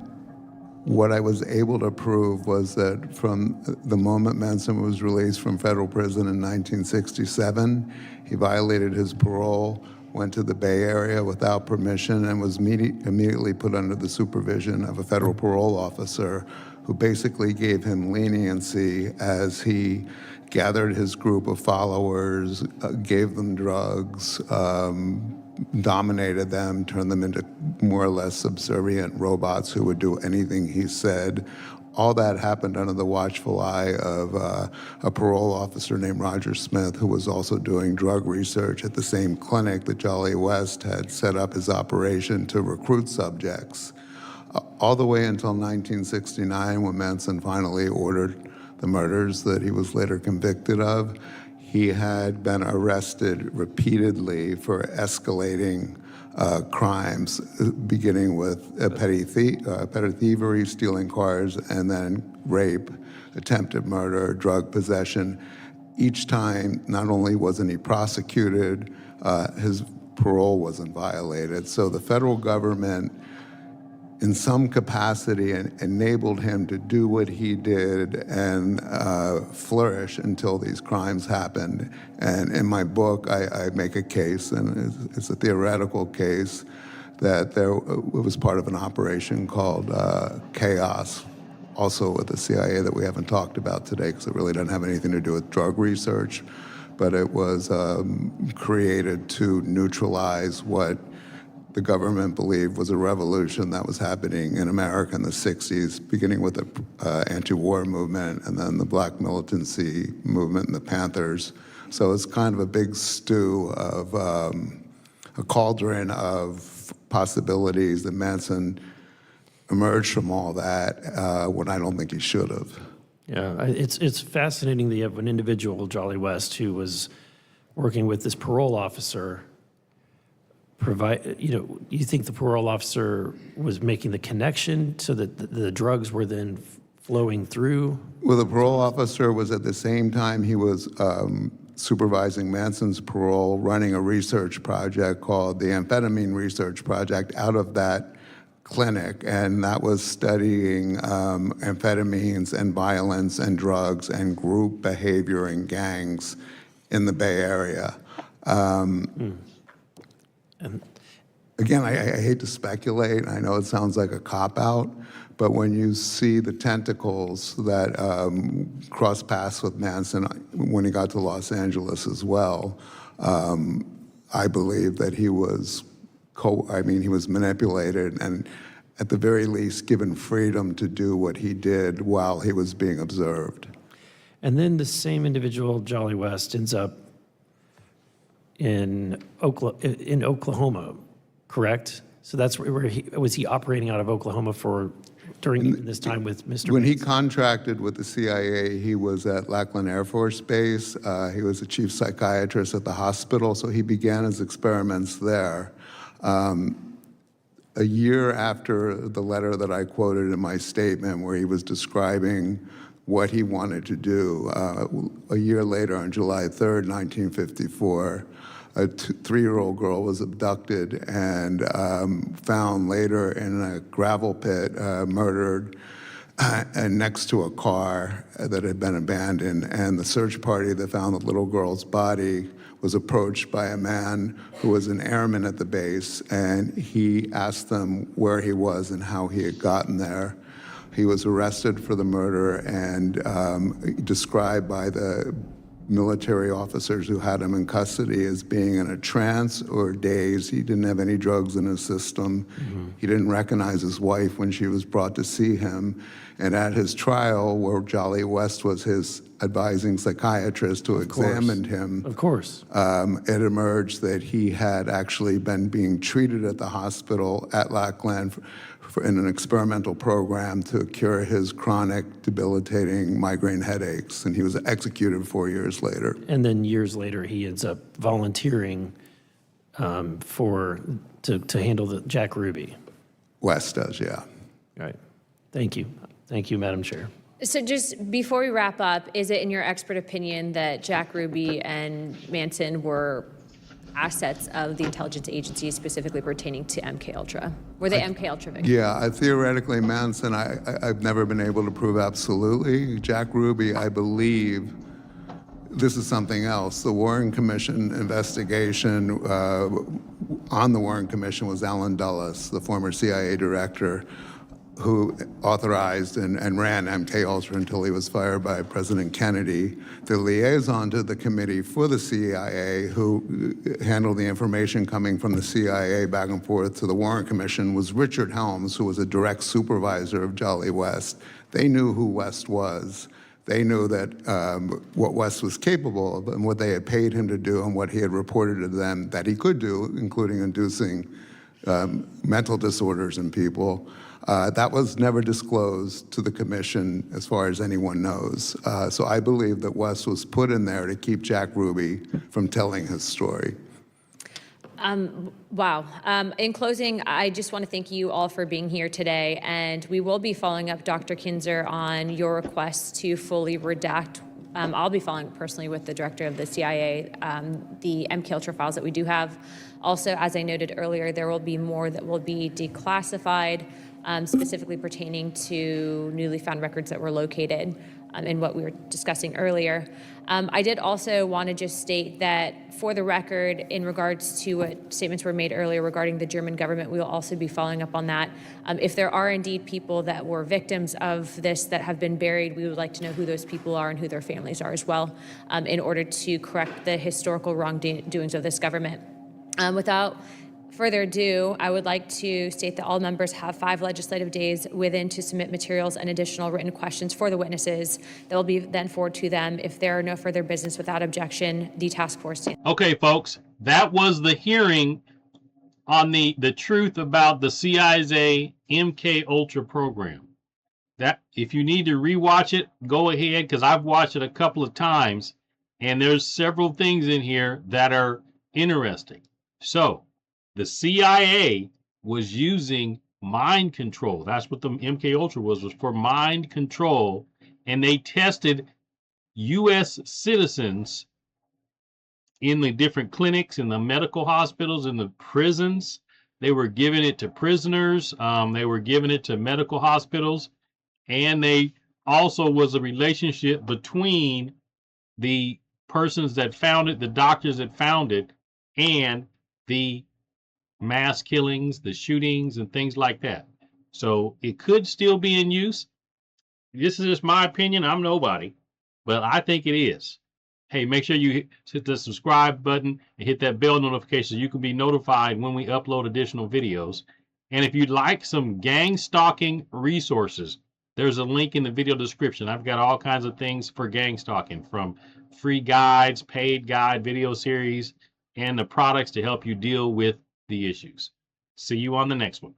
what I was able to prove was that from the moment Manson was released from federal prison in 1967, he violated his parole, went to the Bay Area without permission, and was immediately put under the supervision of a federal parole officer who basically gave him leniency as he gathered his group of followers, gave them drugs, dominated them, turned them into more or less subservient robots who would do anything he said. All that happened under the watchful eye of a parole officer named Roger Smith, who was also doing drug research at the same clinic that Jolly West had set up his operation to recruit subjects. All the way until 1969, when Manson finally ordered the murders that he was later convicted of, he had been arrested repeatedly for escalating crimes, beginning with petty thievery, stealing cars, and then rape, attempted murder, drug possession. Each time, not only wasn't he prosecuted, his parole wasn't violated. So the federal government, in some capacity, enabled him to do what he did and flourish until these crimes happened. And in my book, I make a case, and it's a theoretical case, that it was part of an operation called Chaos, also with the CIA, that we haven't talked about today because it really doesn't have anything to do with drug research, but it was created to neutralize what the government believed was a revolution that was happening in America in the 60s, beginning with the anti-war movement and then the black militancy movement and the Panthers So it's kind of a big stew of a cauldron of possibilities that Manson emerged from all that when I don't think he should have. Yeah, it's fascinating that you have an individual, Jolly West, who was working with this parole officer. You think the parole officer was making the connection so that the drugs were then flowing through? Well, the parole officer was at the same time he was supervising Manson's parole, running a research project called the Amphetamine Research Project out of that clinic, and that was studying amphetamines and violence and drugs and group behavior and gangs in the Bay Area. Again, I hate to speculate. I know it sounds like a cop-out, but when you see the tentacles that cross paths with Manson when he got to Los Angeles as well, I believe that he was he was manipulated and at the very least given freedom to do what he did while he was being observed. And then the same individual, Jolly West, ends up in Oklahoma, correct? So that's where he operating out of Oklahoma during this time with Mr. When he Manson? contracted with the CIA, he was at Lackland Air Force Base. He was the chief psychiatrist at the hospital, so he began his experiments there. A year after the letter that I quoted in my statement where he was describing what he wanted to do, a year later on July 3rd, 1954, a 3-year-old girl was abducted and found later in a gravel pit, murdered, and next to a car that had been abandoned. And the search party that found the little girl's body was approached by a man who was an airman at the base, and he asked them where he was and how he had gotten there. He was arrested for the murder and described by the military officers who had him in custody as being in a trance or daze. He didn't have any drugs in his system. He didn't recognize his wife when she was brought to see him. And at his trial, where Jolly West was his advising psychiatrist who examined him, Of course. it emerged that he had actually been being treated at the hospital at Lackland in an experimental program to cure his chronic, debilitating migraine headaches, and he was executed 4 years later. And then years later, he ends up volunteering to handle the Jack Ruby. West does, yeah. Right. Thank you. Thank you, Madam Chair. So just before we wrap up, is it in your expert opinion that Jack Ruby and Manson were assets of the intelligence agency specifically pertaining to MKUltra? Were they MKUltra victims? Yeah, theoretically, Manson, I've never been able to prove absolutely. Jack Ruby, I believe, this is something else. The Warren Commission investigation, on the Warren Commission was Alan Dulles, the former CIA director, who authorized and ran MKUltra until he was fired by President Kennedy. The liaison to the committee for the CIA, who handled the information coming from the CIA back and forth to the Warren Commission, was Richard Helms, who was a direct supervisor of Jolly West. They knew who West was. They knew that what West was capable of and what they had paid him to do and what he had reported to them that he could do, including inducing mental disorders in people. That was never disclosed to the commission as far as anyone knows. So I believe that West was put in there to keep Jack Ruby from telling his story. Wow. In closing, I just want to thank you all for being here today, and we will be following up, Dr. Kinzer, on your request to fully redact. I'll be following personally with the director of the CIA, the MKUltra files that we do have. Also, as I noted earlier, there will be more that will be declassified, specifically pertaining to newly found records that were located in what we were discussing earlier. I did also want to just state that, for the record, in regards to what statements were made earlier regarding the German government, we will also be following up on that. If there are indeed people that were victims of this that have been buried, we would like to know who those people are and who their families are as well, in order to correct the historical wrongdoings of this government. further ado, I would like to state that all members have 5 legislative days within to submit materials and additional written questions for the witnesses that will be then forwarded to them. If there are no further business without objection, the task force stands. Okay, folks, that was the hearing on the truth about the CIA's MKUltra program. That if you need to rewatch it, go ahead, because I've watched it a couple of times, and there's several things in here that are interesting. So, the CIA was using mind control. That's what the MKUltra was for mind control, and they tested U.S. citizens in the different clinics, in the medical hospitals, in the prisons. They were giving it to prisoners. They were giving it to medical hospitals. And they also was a relationship between the persons that found it, the doctors that found it, and the mass killings, the shootings, and things like that. So it could still be in use. This is just my opinion. I'm nobody, but I think it is. Hey, make sure you hit the subscribe button and hit that bell notification so you can be notified when we upload additional videos. And if you'd like some gang stalking resources, there's a link in the video description. I've got all kinds of things for gang stalking, from free guides, paid guide, video series, and the products to help you deal with the issues. See you on the next one.